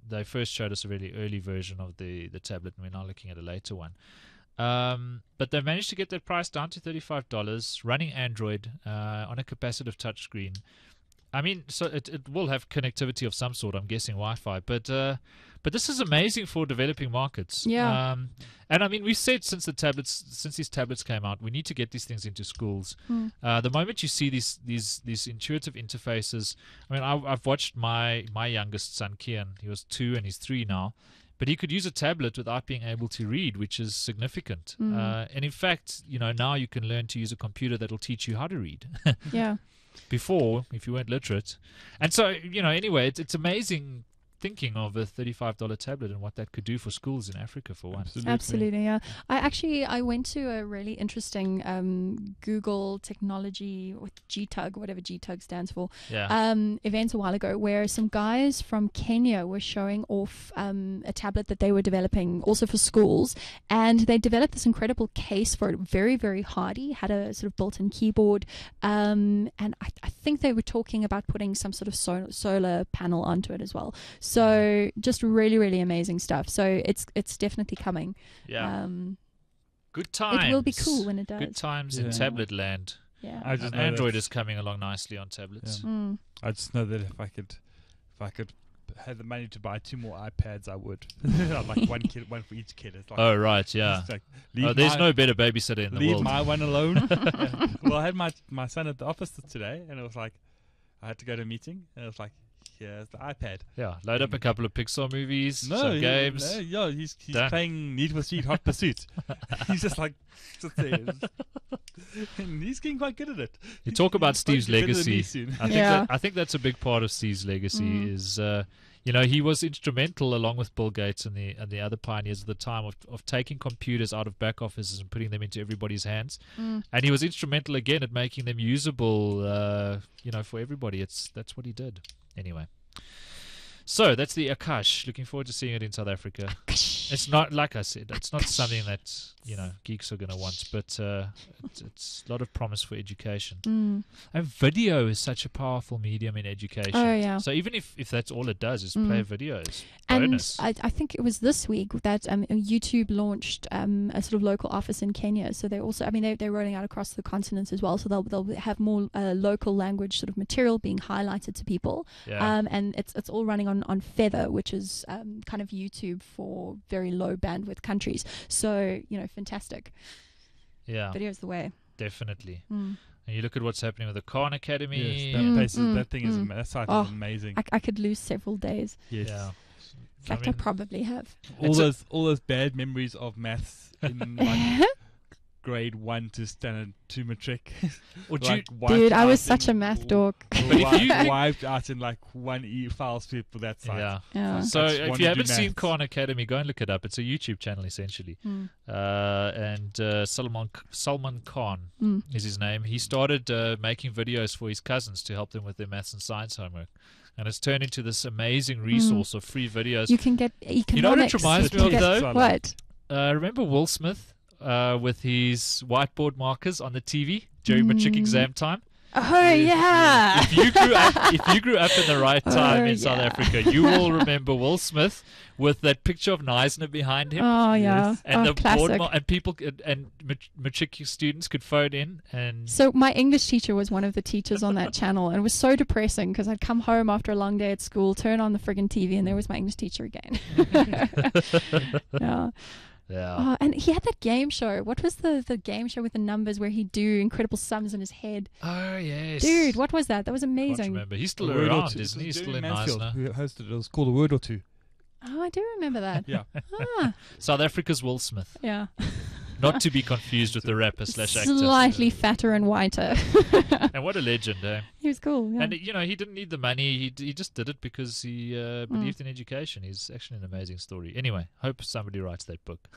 S1: They first showed us a really early version of the tablet, and we're now looking at a later one. But they've managed to get that price down to $35, running Android on a capacitive touchscreen. I mean, so it will have connectivity of some sort, I'm guessing Wi-Fi, but this is amazing for developing markets.
S3: Yeah.
S1: And I mean, we've said since these tablets came out, we need to get these things into schools. The moment you see these intuitive interfaces, I mean, I've watched my youngest son, Kian. He was 2 and he's 3 now, but he could use a tablet without being able to read, which is significant. And in fact, now you can learn to use a computer that'll teach you how to read.
S3: Yeah.
S1: Before, if you weren't literate. And so, anyway, it's amazing thinking of a $35 tablet and what that could do for schools in Africa, for one.
S3: Absolutely, yeah. I went to a really interesting Google technology or GTUG, whatever GTUG stands for, event a while ago, where some guys from Kenya were showing off a tablet that they were developing also for schools, and they developed this incredible case for it, very, very hardy, had a sort of built-in keyboard, and I think they were talking about putting some sort of solar panel onto it as well. So just really, really amazing stuff. So it's definitely coming.
S1: Yeah. Good times.
S3: It will be cool when it does.
S1: Good times in tablet land.
S3: Yeah.
S1: And Android is coming along nicely on tablets.
S2: Yeah. I just know that if I could had the money to buy 2 more iPads, I would. Like one for each kid. It's like,
S1: oh right, yeah. Like, there's no better babysitter in the world.
S2: Leave my one alone. Well, I had my son at the office today, and it was like I had to go to a meeting, and it was like, here's the iPad.
S1: Yeah, load up a couple of Pixar movies, some games.
S2: He's playing Need for Speed Hot Pursuit. He's just like, and he's getting quite good at it.
S1: You talk about Steve's legacy. I think that's a big part of Steve's legacy is, he was instrumental along with Bill Gates and the other pioneers at the time of taking computers out of back offices and putting them into everybody's hands. And he was instrumental again at making them usable, for everybody. That's what he did. Anyway, so that's the Aakash. Looking forward to seeing it in South Africa. It's not, like I said, it's not something that geeks are going to want, but it's a lot of promise for education. And video is such a powerful medium in education.
S3: Oh yeah.
S1: So even if that's all it does is play videos.
S3: And
S1: bonus.
S3: I think it was this week that YouTube launched a sort of local office in Kenya. So they're also, they're rolling out across the continent as well. So they'll have more local language sort of material being highlighted to people.
S1: Yeah.
S3: And it's all running on Feather, which is kind of YouTube for very low bandwidth countries. So fantastic.
S1: Yeah.
S3: Video's the way.
S1: Definitely. And you look at what's happening with the Khan Academy.
S2: Yes, that thing is that site is amazing.
S3: I could lose several days.
S2: Yes.
S1: Yeah.
S3: In fact, I probably have.
S2: All those bad memories of maths in like grade 1 to standard 2 matric.
S3: Dude, I was such a math dork.
S2: Wiped out in like 1 file sweep for that site.
S3: Yeah.
S1: So if you haven't seen Khan Academy, go and look it up. It's a YouTube channel essentially. And Salman Khan is his name. He started making videos for his cousins to help them with their maths and science homework. And it's turned into this amazing resource of free videos.
S3: You can get economics.
S1: You know what it reminds me of though?
S3: What?
S1: Remember Will Smith? With his whiteboard markers on the TV during matric exam time.
S3: Oh yeah!
S1: If you grew up in the right time in South Africa, you will remember Will Smith with that picture of Neisner behind him.
S3: Oh yeah,
S1: and the
S3: classic.
S1: board and people and matric students could phone in and.
S3: So my English teacher was one of the teachers on that channel, and it was so depressing because I'd come home after a long day at school, turn on the friggin' TV, and there was my English teacher again. Yeah.
S1: Yeah.
S3: Oh, and he had that game show. What was the game show with the numbers where he'd do incredible sums in his head?
S1: Oh, yes.
S3: Dude, what was that? That was
S1: I
S3: amazing.
S1: can't remember. He's still around, isn't he? He's still in Neisner.
S2: Who hosted it. It was called A Word or Two.
S3: Oh, I do remember that.
S2: Yeah.
S1: South Africa's Will Smith.
S3: Yeah.
S1: Not to be confused with the rapper / actor.
S3: Slightly fatter and whiter.
S1: And what a legend, eh?
S3: He was cool, yeah.
S1: And, he didn't need the money. He just did it because he believed in education. He's actually an amazing story. Anyway, hope somebody writes that book.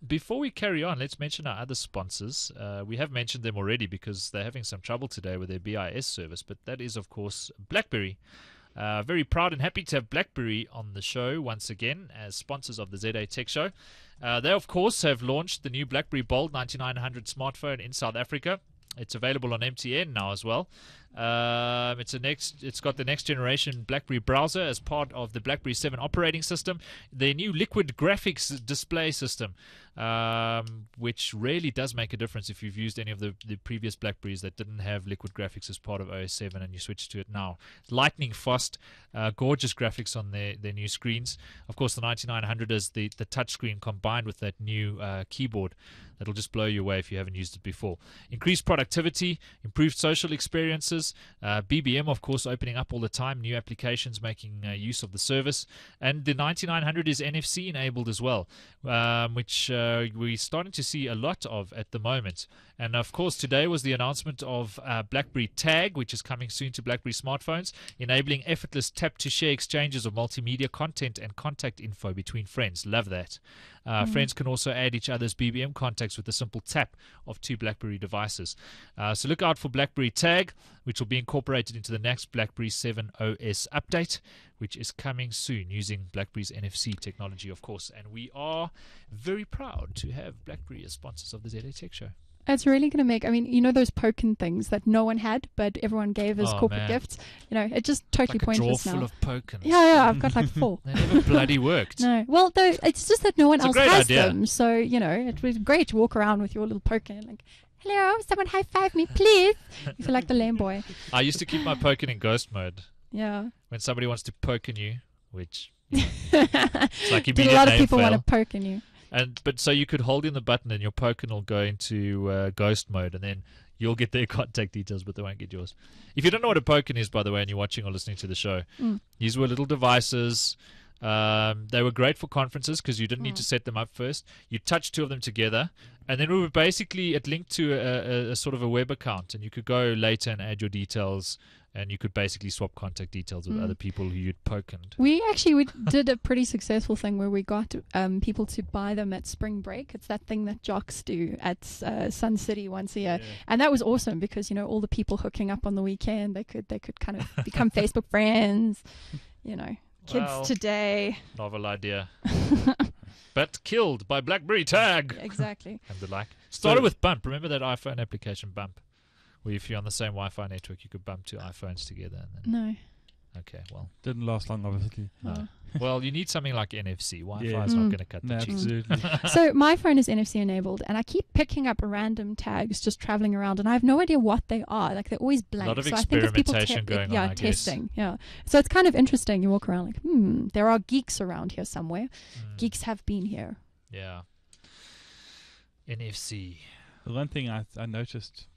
S1: Before we carry on, let's mention our other sponsors. We have mentioned them already because they're having some trouble today with their BIS service, but that is, of course, BlackBerry. Very proud and happy to have BlackBerry on the show once again as sponsors of the ZA Tech Show. They, of course, have launched the new BlackBerry Bold 9900 smartphone in South Africa. It's available on MTN now as well. It's got the next generation BlackBerry browser as part of the BlackBerry 7 operating system. Their new liquid graphics display system, which really does make a difference if you've used any of the previous BlackBerries that didn't have liquid graphics as part of OS 7 and you switch to it now. Lightning fast, gorgeous graphics on their new screens. Of course, the 9900 is the touchscreen combined with that new keyboard. That'll just blow you away if you haven't used it before. Increased productivity, improved social experiences, BBM, of course, opening up all the time, new applications making use of the service. And the 9900 is NFC enabled as well, which we're starting to see a lot of at the moment. And of course, today was the announcement of BlackBerry Tag, which is coming soon to BlackBerry smartphones, enabling effortless tap-to-share exchanges of multimedia content and contact info between friends. Love that. Friends can also add each other's BBM contacts with a simple tap of 2 BlackBerry devices. So look out for BlackBerry Tag, which will be incorporated into the next BlackBerry 7 OS update, which is coming soon using BlackBerry's NFC technology, of course. And we are very proud to have BlackBerry as sponsors of the ZA Tech Show.
S3: It's really going to make, I mean, you know those Pokin things that no one had, but everyone gave as corporate gifts? You know, it just totally
S1: like
S3: pointless
S1: now.
S3: Full
S1: of Pokins.
S3: Yeah, I've got like 4.
S1: They never bloody worked.
S3: No. Well, though, it's just that no one else has
S1: idea.
S3: them. So, you know, it was great to walk around with your little Pokin like, hello, someone high five me, please. You feel like the lame boy.
S1: I used to keep my Pokin in ghost mode.
S3: Yeah.
S1: When somebody wants to Pokin you, which it's like
S3: a lot of people want to Pokin you.
S1: But so you could hold in the button and your Pokin will go into ghost mode, and then you'll get their contact details, but they won't get yours. If you don't know what a Pokin is, by the way, and you're watching or listening to the show, these were little devices. They were great for conferences because you didn't need to set them up first. You touched 2 of them together, and then it linked to a sort of a web account, and you could go later and add your details, and you could basically swap contact details with other people who you'd pokened.
S3: We did a pretty successful thing where we got people to buy them at spring break. It's that thing that jocks do at Sun City once a year, and that was awesome because, you know, all the people hooking up on the weekend, they could kind of become Facebook friends, you know. Kids today.
S1: Novel idea. But killed by BlackBerry Tag.
S3: Exactly.
S1: And the like. Started with Bump. Remember that iPhone application Bump? Where if you're on the same Wi-Fi network, you could bump 2 iPhones together. And then
S3: No.
S1: Okay, well.
S2: Didn't last long, obviously.
S1: No. Well, you need something like NFC. Wi-Fi is not going to cut the cheese.
S2: Absolutely.
S3: So my phone is NFC enabled, and I keep picking up random tags just traveling around, and I have no idea what they are. Like, they're always blank.
S1: A lot of
S3: so
S1: experimentation going on, I
S3: testing.
S1: guess.
S3: Yeah. So it's kind of interesting. You walk around like, there are geeks around here somewhere. Geeks have been here.
S1: Yeah. NFC.
S2: The one thing I noticed...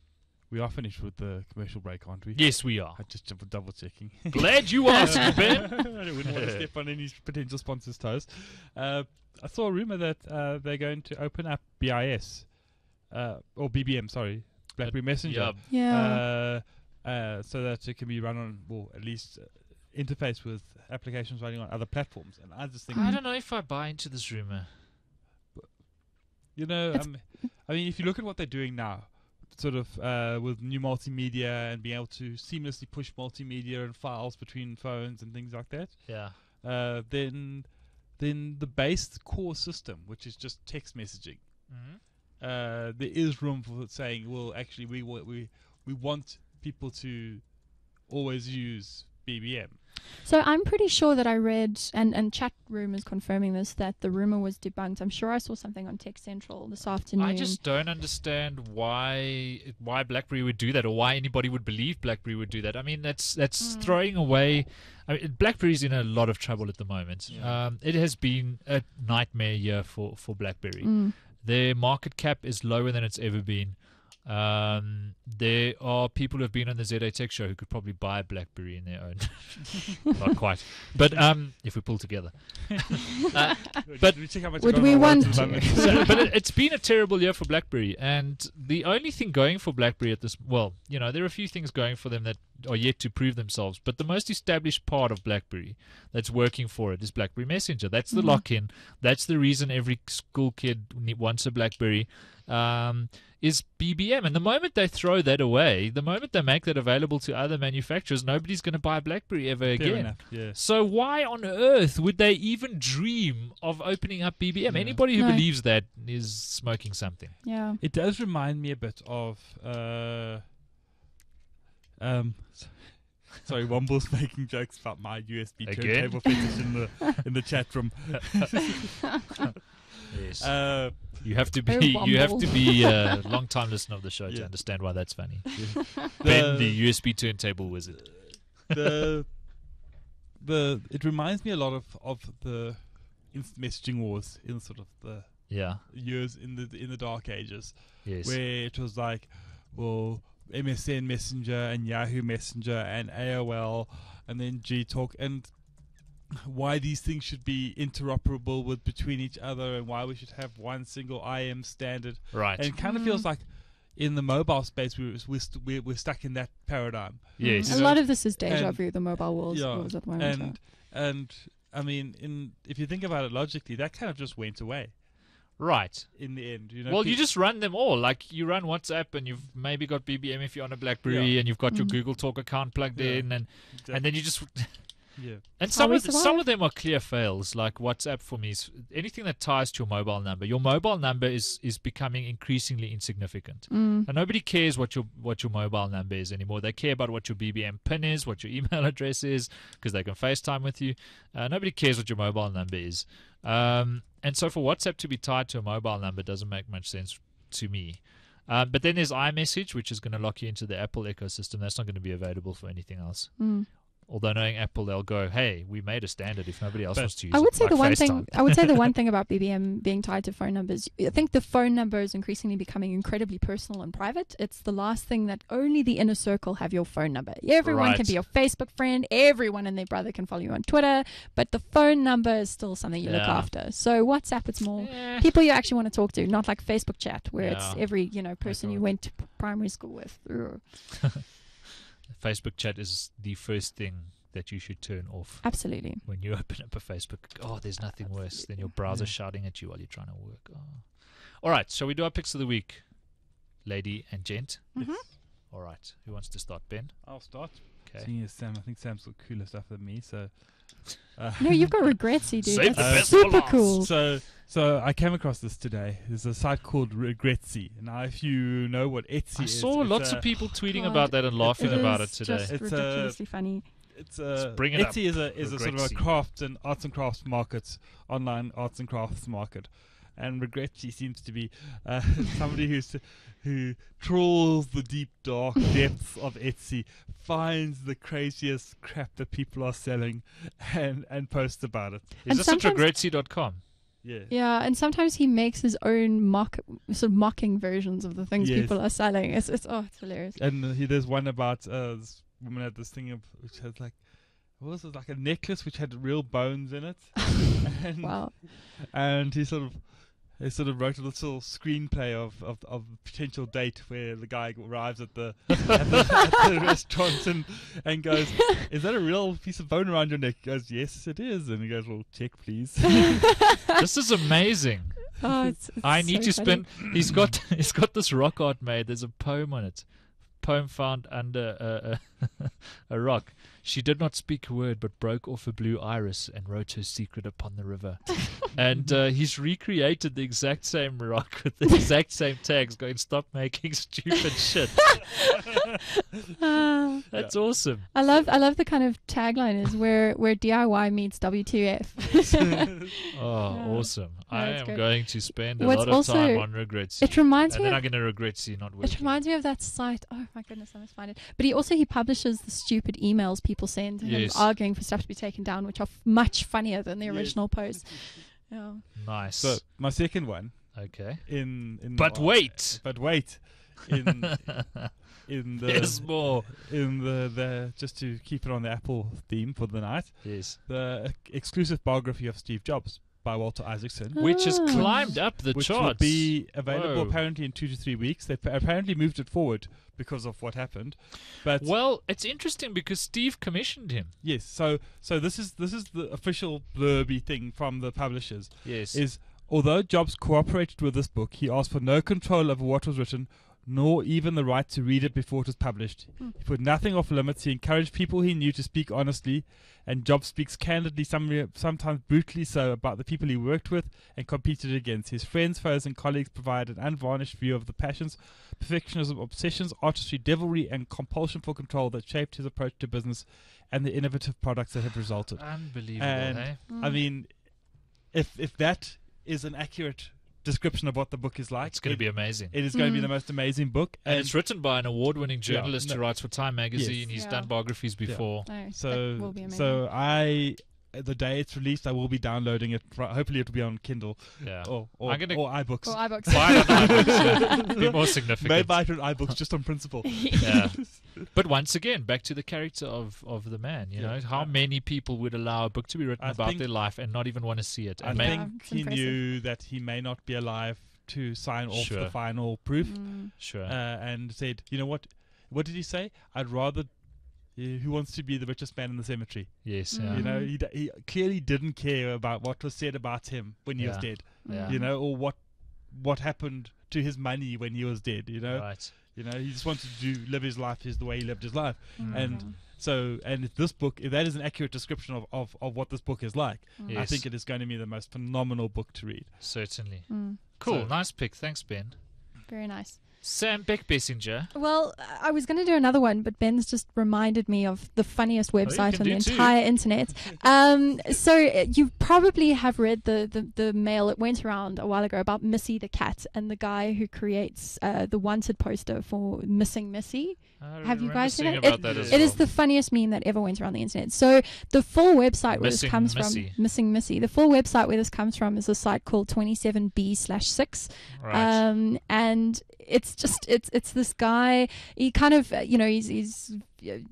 S2: We are finished with the commercial break, aren't we?
S1: Yes, we are.
S2: I just double checking.
S1: Glad you asked, Ben.
S2: I wouldn't want to step on any potential sponsors' toes. I saw a rumor that they're going to open up BIS, or BBM, sorry, BlackBerry Messenger.
S3: Yeah.
S2: So that it can be run on, well, at least interface with applications running on other platforms. And I just think...
S1: I don't know if I buy into this rumor.
S2: You know, I mean, if you look at what they're doing now, sort of with new multimedia and being able to seamlessly push multimedia and files between phones and things like that.
S1: Yeah.
S2: Then the base core system, which is just text messaging, there is room for saying, well, actually, we want people to always use BBM.
S3: So I'm pretty sure that I read, and chat room is confirming this, that the rumor was debunked. I'm sure I saw something on Tech Central this afternoon.
S1: I just don't understand why BlackBerry would do that, or why anybody would believe BlackBerry would do that. I mean, that's throwing away. I mean, BlackBerry's in a lot of trouble at the moment. Yeah. It has been a nightmare year for BlackBerry. Their market cap is lower than it's ever been. There are people who have been on the ZA Tech Show who could probably buy BlackBerry in their own. Not quite, but if we pull together. But
S3: would we want to?
S1: But it's been a terrible year for BlackBerry, and the only thing going for BlackBerry at this, well, you know, there are a few things going for them that are yet to prove themselves, but the most established part of BlackBerry that's working for it is BlackBerry Messenger. That's the lock-in. That's the reason every school kid wants a BlackBerry. Is BBM. And the moment they throw that away, the moment they make that available to other manufacturers, nobody's going to buy a BlackBerry ever again.
S2: Enough, yeah.
S1: So why on earth would they even dream of opening up BBM? Anybody who believes that is smoking something.
S3: Yeah.
S2: It does remind me a bit of... Sorry, Womble's making jokes about my USB turntable fetish in the chat room.
S1: Yes. You have to be a long time listener of the show to understand why that's funny. Ben, the USB turntable wizard.
S2: It reminds me a lot of the instant messaging wars in sort of the years in the dark ages.
S1: Yes.
S2: Where it was like, well, MSN Messenger and Yahoo Messenger and AOL and then Gtalk, and why these things should be interoperable between each other, and why we should have one single IM standard.
S1: Right.
S2: And it kind of feels like, in the mobile space, we're stuck in that paradigm.
S1: Yes,
S3: a lot of this is deja vu. The mobile world at the moment.
S2: And I mean, if you think about it logically, that kind of just went away.
S1: Right.
S2: In the end,
S1: well, you just run them all. Like you run WhatsApp, and you've maybe got BBM if you're on a BlackBerry, and you've got your Google Talk account plugged in, and then you just. And some of them are clear fails. Like WhatsApp for me is anything that ties to your mobile number. Your mobile number is becoming increasingly insignificant, and nobody cares what your mobile number is anymore. They care about what your BBM PIN is, what your email address is, because they can FaceTime with you. Nobody cares what your mobile number is. And so for WhatsApp to be tied to a mobile number doesn't make much sense to me. But then there's iMessage, which is going to lock you into the Apple ecosystem. That's not going to be available for anything else. Although knowing Apple, they'll go, "Hey, we made a standard if nobody else wants to use it."
S3: I would say the one thing about BBM being tied to phone numbers, I think the phone number is increasingly becoming incredibly personal and private. It's the last thing that only the inner circle have your phone number. Everyone can be your Facebook friend. Everyone and their brother can follow you on Twitter, but the phone number is still something you look after. So WhatsApp, it's more people you actually want to talk to, not like Facebook chat where it's every person you went to primary school with.
S1: Facebook chat is the first thing that you should turn off.
S3: Absolutely.
S1: When you open up a Facebook, there's nothing worse than your browser shouting at you while you're trying to work. All right, shall we do our picks of the week, lady and gent?
S3: Mm-hmm.
S1: All right, who wants to start? Ben?
S2: I'll start.
S1: Okay.
S2: Seeing as Sam, I think Sam's got cooler stuff than me, so...
S3: no, you've got Regretsy, dude.
S1: Save
S3: That's super cool.
S2: So I came across this today. There's a site called Regretsy. Now, if you know what Etsy is...
S1: I saw lots of people tweeting about that and laughing about it today.
S3: It's ridiculously funny.
S2: Etsy is a sort of a crafts and arts and crafts market, online arts and crafts market. And Regretsy seems to be somebody who trawls the deep, dark depths of Etsy, finds the craziest crap that people are selling, and posts about it.
S1: Is this at Regretsy.com?
S2: Yeah,
S3: and sometimes he makes his own mocking versions of the things people are selling. It's hilarious.
S2: And there's one about this woman had this thing which had like, what was it, like a necklace which had real bones in it.
S3: Wow.
S2: And he sort of wrote a little screenplay of a potential date where the guy arrives at the restaurant and goes, "Is that a real piece of bone around your neck?" He goes, "Yes, it is." And he goes, "Well, check, please."
S1: This is amazing.
S3: It's
S1: I need
S3: so
S1: to spend. He's got this rock art made. There's a poem on it. Poem found under a rock. She did not speak a word, but broke off a blue iris and wrote her secret upon the river. And he's recreated the exact same rock with the exact same tags, going, "Stop making stupid shit." That's awesome.
S3: I love the kind of tagline is where DIY meets WTF.
S1: Awesome. I am going to spend a
S3: What's
S1: lot of time on Regretsy.
S3: It reminds me
S1: and then I'm going to Regretsy not working.
S3: It reminds me of that site. Oh my goodness, I must find it. But he publishes the stupid emails people send to him arguing for stuff to be taken down, which are much funnier than the original post. Yeah.
S1: Nice.
S2: So my second one.
S1: Okay.
S2: But wait.
S1: There's more.
S2: In the just to keep it on the Apple theme for the night.
S1: Yes.
S2: The exclusive biography of Steve Jobs by Walter Isaacson,
S1: which has climbed up the charts.
S2: Which will be available apparently in 2 to 3 weeks. They apparently moved it forward because of what happened. But
S1: it's interesting because Steve commissioned him.
S2: Yes. So this is the official blurby thing from the publishers.
S1: Yes.
S2: Is although Jobs cooperated with this book, he asked for no control over what was written, nor even the right to read it before it was published. He put nothing off limits. He encouraged people he knew to speak honestly, and Jobs speaks candidly, sometimes brutally so, about the people he worked with and competed against. His friends, foes, and colleagues provide an unvarnished view of the passions, perfectionism, obsessions, artistry, devilry, and compulsion for control that shaped his approach to business and the innovative products that have resulted.
S1: Unbelievable,
S2: and, I mean, if that is an accurate description of what the book is like,
S1: it's going to be amazing.
S2: It is going to be the most amazing book,
S1: and it's written by an award-winning journalist who writes for Time magazine. He's done biographies before.
S3: That will be amazing.
S2: So the day it's released, I will be downloading it. Hopefully, it will be on Kindle, or iBooks.
S3: Or iBooks.
S1: Buy it on iBooks. Be more significant.
S2: May buy it on iBooks just on principle.
S1: Yeah. But once again, back to the character of the man. You know, how many people would allow a book to be written about their life and not even want to see it?
S2: I think he knew that he may not be alive to sign off the final proof. And said, you know what did he say? I'd rather who wants to be the richest man in the cemetery?
S1: Yes.
S2: You know, he clearly didn't care about what was said about him when he was dead. You know, or what happened to his money when he was dead. You know, you know, he just wanted to live his life the way he lived his life. And so, and if this book, if that is an accurate description of what this book is like, I think it is going to be the most phenomenal book to read.
S1: Certainly. Cool. So, nice pick. Thanks, Ben.
S3: Very nice.
S1: Sam Beckbessinger.
S3: Well, I was going to do another one, but Ben's just reminded me of the funniest website on the entire internet. So you probably have read the mail that went around a while ago about Missy the cat and the guy who creates the wanted poster for Missing Missy. Have you guys seen it? It is the funniest meme that ever went around the internet. So the full website where this comes from, Missing Missy, the full website where this comes from is a site called 27b/6. And it's just it's this guy. He kind of he's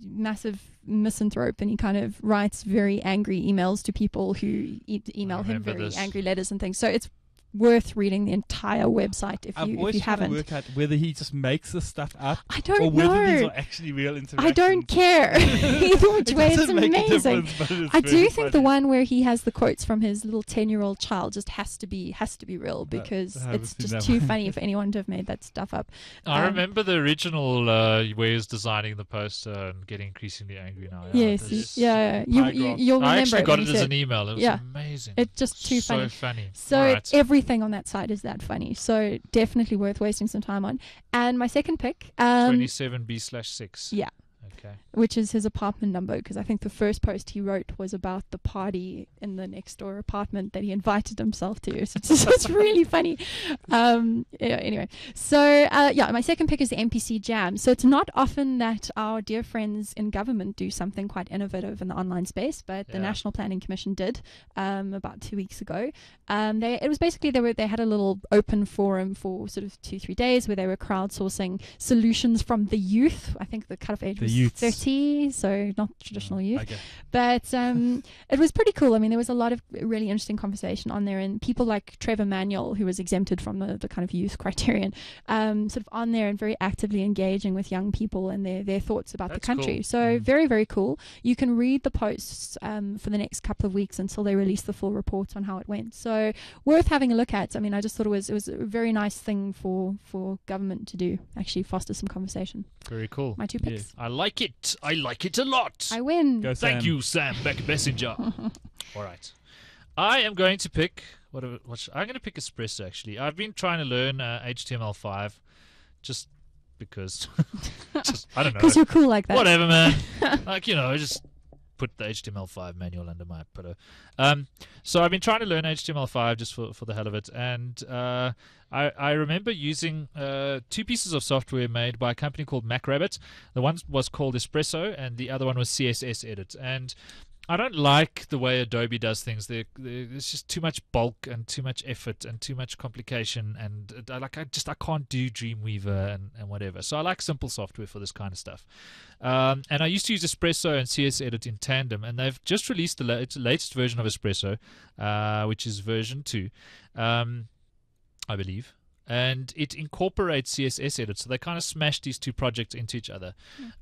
S3: massive misanthrope, and he kind of writes very angry emails to people who email him very angry letters and things. So it's worth reading the entire website if you haven't.
S2: To work out whether he just makes this stuff up.
S3: I don't know.
S2: Or whether these are actually real interactions.
S3: I don't care. Either which way, it's amazing. I do think the one where he has the quotes from his little 10-year-old child just has to be real, because it's just too funny for anyone to have made that stuff up.
S1: I remember the original where he was designing the poster and getting increasingly angry now.
S3: Yes, you'll remember.
S1: I actually got it as an email. It was amazing.
S3: It's just too funny.
S1: So funny.
S3: So everything on that site is that funny, so definitely worth wasting some time on. And my second pick,
S1: 27b/6,
S3: which is his apartment number, because I think the first post he wrote was about the party in the next door apartment that he invited himself to. So it's really funny. Anyway, so my second pick is the MPC Jam. So it's not often that our dear friends in government do something quite innovative in the online space, but the National Planning Commission did about 2 weeks ago. It was basically they had a little open forum for sort of 2-3 days where they were crowdsourcing solutions from the youth. I think the cutoff age was 30, so not traditional youth. But it was pretty cool. I mean, there was a lot of really interesting conversation on there, and people like Trevor Manuel, who was exempted from the kind of youth criterion, sort of on there and very actively engaging with young people and their thoughts about the country. Cool. So very, very cool. You can read the posts for the next couple of weeks until they release the full report on how it went. So worth having a look at. I mean, I just thought it was a very nice thing for government to do, actually foster some conversation.
S1: Very cool.
S3: My 2 picks.
S1: I like it. I like it a lot.
S3: I win.
S1: Thank you, Sam Beckbessinger. All right. I am going to pick I'm going to pick Espresso, actually. I've been trying to learn HTML5 just because I don't know.
S3: Because you're cool like that.
S1: Whatever, man. Just put the HTML5 manual under my pillow. So I've been trying to learn HTML5 just for the hell of it, and I remember using 2 pieces of software made by a company called MacRabbit. The one was called Espresso, and the other one was CSS Edit. And I don't like the way Adobe does things. There's just too much bulk and too much effort and too much complication, and I can't do Dreamweaver and whatever. So I like simple software for this kind of stuff. And I used to use Espresso and CSS Edit in tandem, and they've just released the latest version of Espresso, which is version 2, I believe. And it incorporates CSS Edit, so they kind of smash these 2 projects into each other.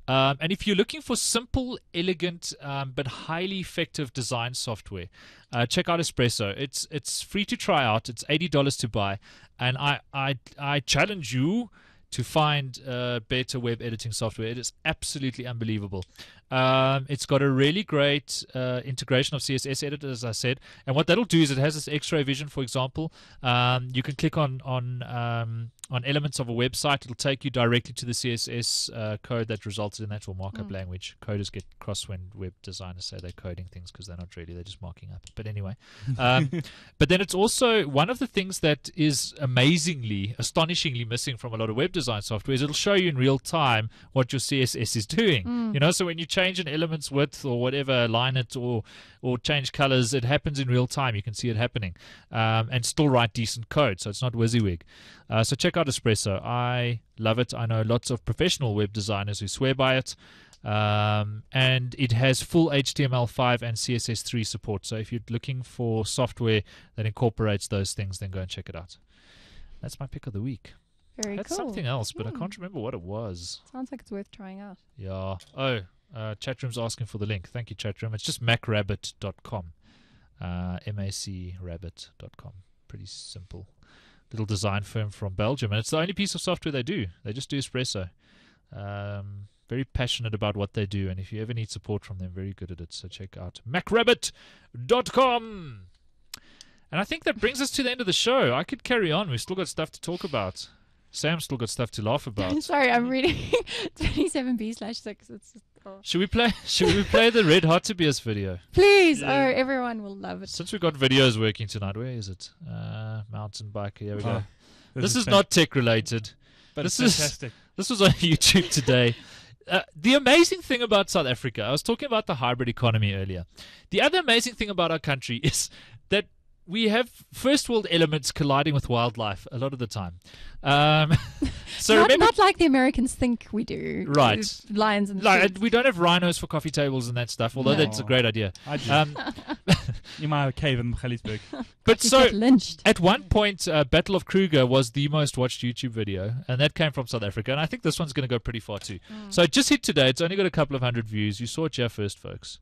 S1: And if you're looking for simple, elegant, but highly effective design software, check out Espresso. It's free to try out. It's $80 to buy, and I challenge you to find better web editing software. It is absolutely unbelievable. It's got a really great integration of CSS Editor, as I said, and what that'll do is it has this X-ray vision. For example, you can click on elements of a website. It'll take you directly to the CSS code that resulted in that markup language. Coders get cross when web designers say they're coding things, because they're not really, they're just marking up. But anyway, but then it's also one of the things that is astonishingly missing from a lot of web design software is it'll show you in real time what your CSS is doing. So when you change an element's width or whatever, align it or change colors, it happens in real time. You can see it happening, and still write decent code, so it's not WYSIWYG. So check out Espresso. I love it. I know lots of professional web designers who swear by it, and it has full HTML5 and CSS3 support. So if you're looking for software that incorporates those things, then go and check it out. That's my pick of the week.
S3: Very
S1: That's
S3: cool.
S1: something else, but I can't remember what it was.
S3: Sounds like it's worth trying out.
S1: Yeah. Oh, chatroom's asking for the link. Thank you, chatroom. It's just macrabbit.com. macrabbit.com. Pretty simple. Little design firm from Belgium. And it's the only piece of software they do. They just do espresso. Very passionate about what they do. And if you ever need support from them, very good at it. So check out macrabbit.com. And I think that brings us to the end of the show. I could carry on. We've still got stuff to talk about. Sam's still got stuff to laugh about.
S3: Sorry, I'm reading 27B/6.
S1: Should we play the Red Hot Tobias video?
S3: Please. Yeah. Oh, everyone will love it.
S1: Since we've got videos working tonight, where is it? Mountain bike. Here we go. This is not tech related.
S2: But this is fantastic.
S1: This was on YouTube today. The amazing thing about South Africa, I was talking about the hybrid economy earlier. The other amazing thing about our country is that we have first world elements colliding with wildlife a lot of the time. So
S3: not like the Americans think we do.
S1: Right.
S3: Lions and
S1: we don't have rhinos for coffee tables and that stuff, although that's a great idea.
S2: I do. In my cave in Galiesburg.
S1: But so,
S3: lynched.
S1: At one point, Battle of Kruger was the most watched YouTube video, and that came from South Africa, and I think this one's going to go pretty far too. So it just hit today. It's only got a couple of hundred views. You saw it here first, folks.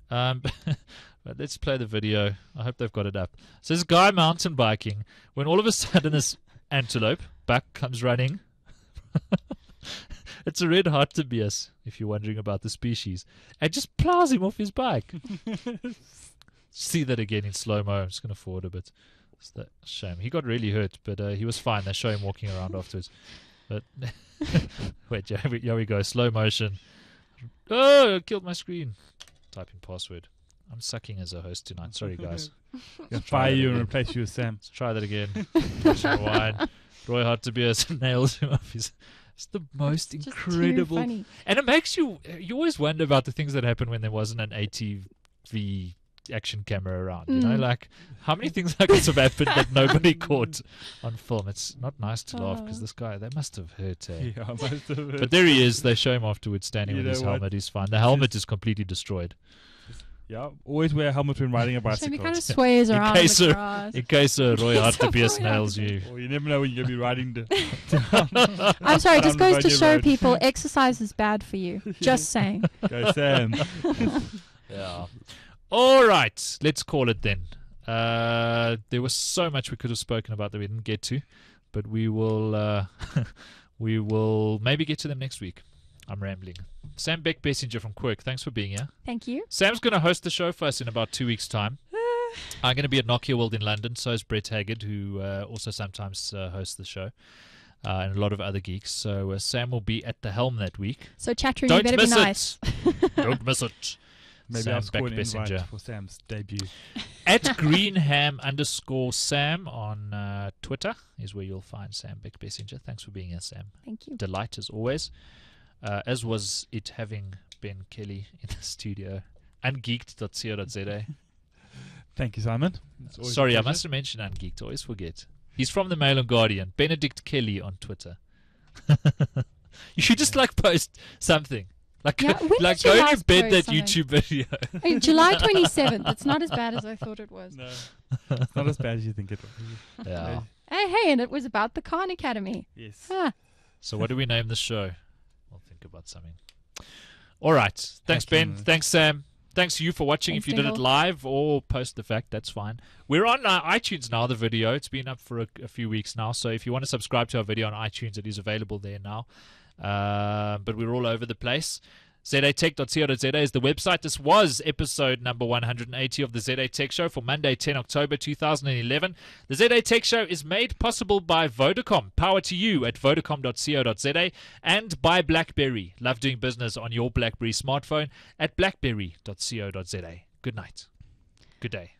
S1: But let's play the video. I hope they've got it up. So this guy mountain biking, when all of a sudden this antelope buck comes running. It's a red hot Tobias, if you're wondering about the species, and just plows him off his bike. See that again in slow-mo. I'm just going to forward a bit. It's a shame. He got really hurt, but he was fine. They show him walking around afterwards. But wait, here we go. Slow motion. Oh, I killed my screen. Type in password. I'm sucking as a host tonight. Sorry, guys.
S2: I'll fire you and replace you with Sam.
S1: Let's try that again. Wine. Roy Hart Tobias nails him off his... It's the most incredible...
S3: Funny.
S1: And it makes you... You always wonder about the things that happen when there wasn't an ATV action camera around. You know, like, how many things like this have happened that nobody caught on film? It's not nice to laugh because this guy, they must have hurt, eh?
S2: Yeah, must have hurt.
S1: But there he is. They show him afterwards standing with his helmet. He's fine. The helmet is completely destroyed.
S2: Yeah, always wear a helmet when riding a bicycle.
S3: He kind of sways around the grass.
S1: In case Roy Hart Tobias nails you.
S2: Or you never know when you're going to be riding
S3: I'm sorry, it just goes to show people exercise is bad for you. Just saying.
S2: Go Sam.
S1: Yeah. All right, let's call it then. There was so much we could have spoken about that we didn't get to, but we will maybe get to them next week. I'm rambling. Sam Beckbessinger from Quirk, thanks for being here.
S3: Thank you.
S1: Sam's going to host the show for us in about 2 weeks' time. I'm going to be at Nokia World in London, so is Brett Haggard, who also sometimes hosts the show, and a lot of other geeks. So Sam will be at the helm that week.
S3: So chatroom, you better be nice.
S1: Don't miss it.
S2: Maybe
S1: Sam
S2: I'll score an invite
S1: Beckbessinger
S2: for Sam's debut.
S1: At Greenham_Sam on Twitter is where you'll find Sam Beckbessinger. Thanks for being here, Sam.
S3: Thank you.
S1: Delight as always. As was it having Ben Kelly in the studio. Ungeeked.co.za.
S2: Thank you, Simon.
S1: Sorry, I must have mentioned Ungeeked. Always forget. He's from the Mail and Guardian. Benedict Kelly on Twitter. You should just post something. Go to embed that YouTube video.
S3: July 27th. It's not as bad as I thought it was.
S2: No, it's not as bad as you think it was.
S1: Yeah.
S3: Hey, and it was about the Khan Academy.
S2: Yes.
S1: So what do we name the show? We'll think about something. All right. Thanks, Ben. Thanks, Sam. Thanks you for watching. If you did it live or post the fact, that's fine. We're on iTunes now, the video. It's been up for a few weeks now. So if you want to subscribe to our video on iTunes, it is available there now. But we're all over the place. ZATech.co.za is the website. This was episode number 180 of the ZA Tech Show for Monday, 10 October 2011. The ZA Tech Show is made possible by Vodacom. Power to you at vodacom.co.za and by BlackBerry. Love doing business on your BlackBerry smartphone at blackberry.co.za. Good night. Good day.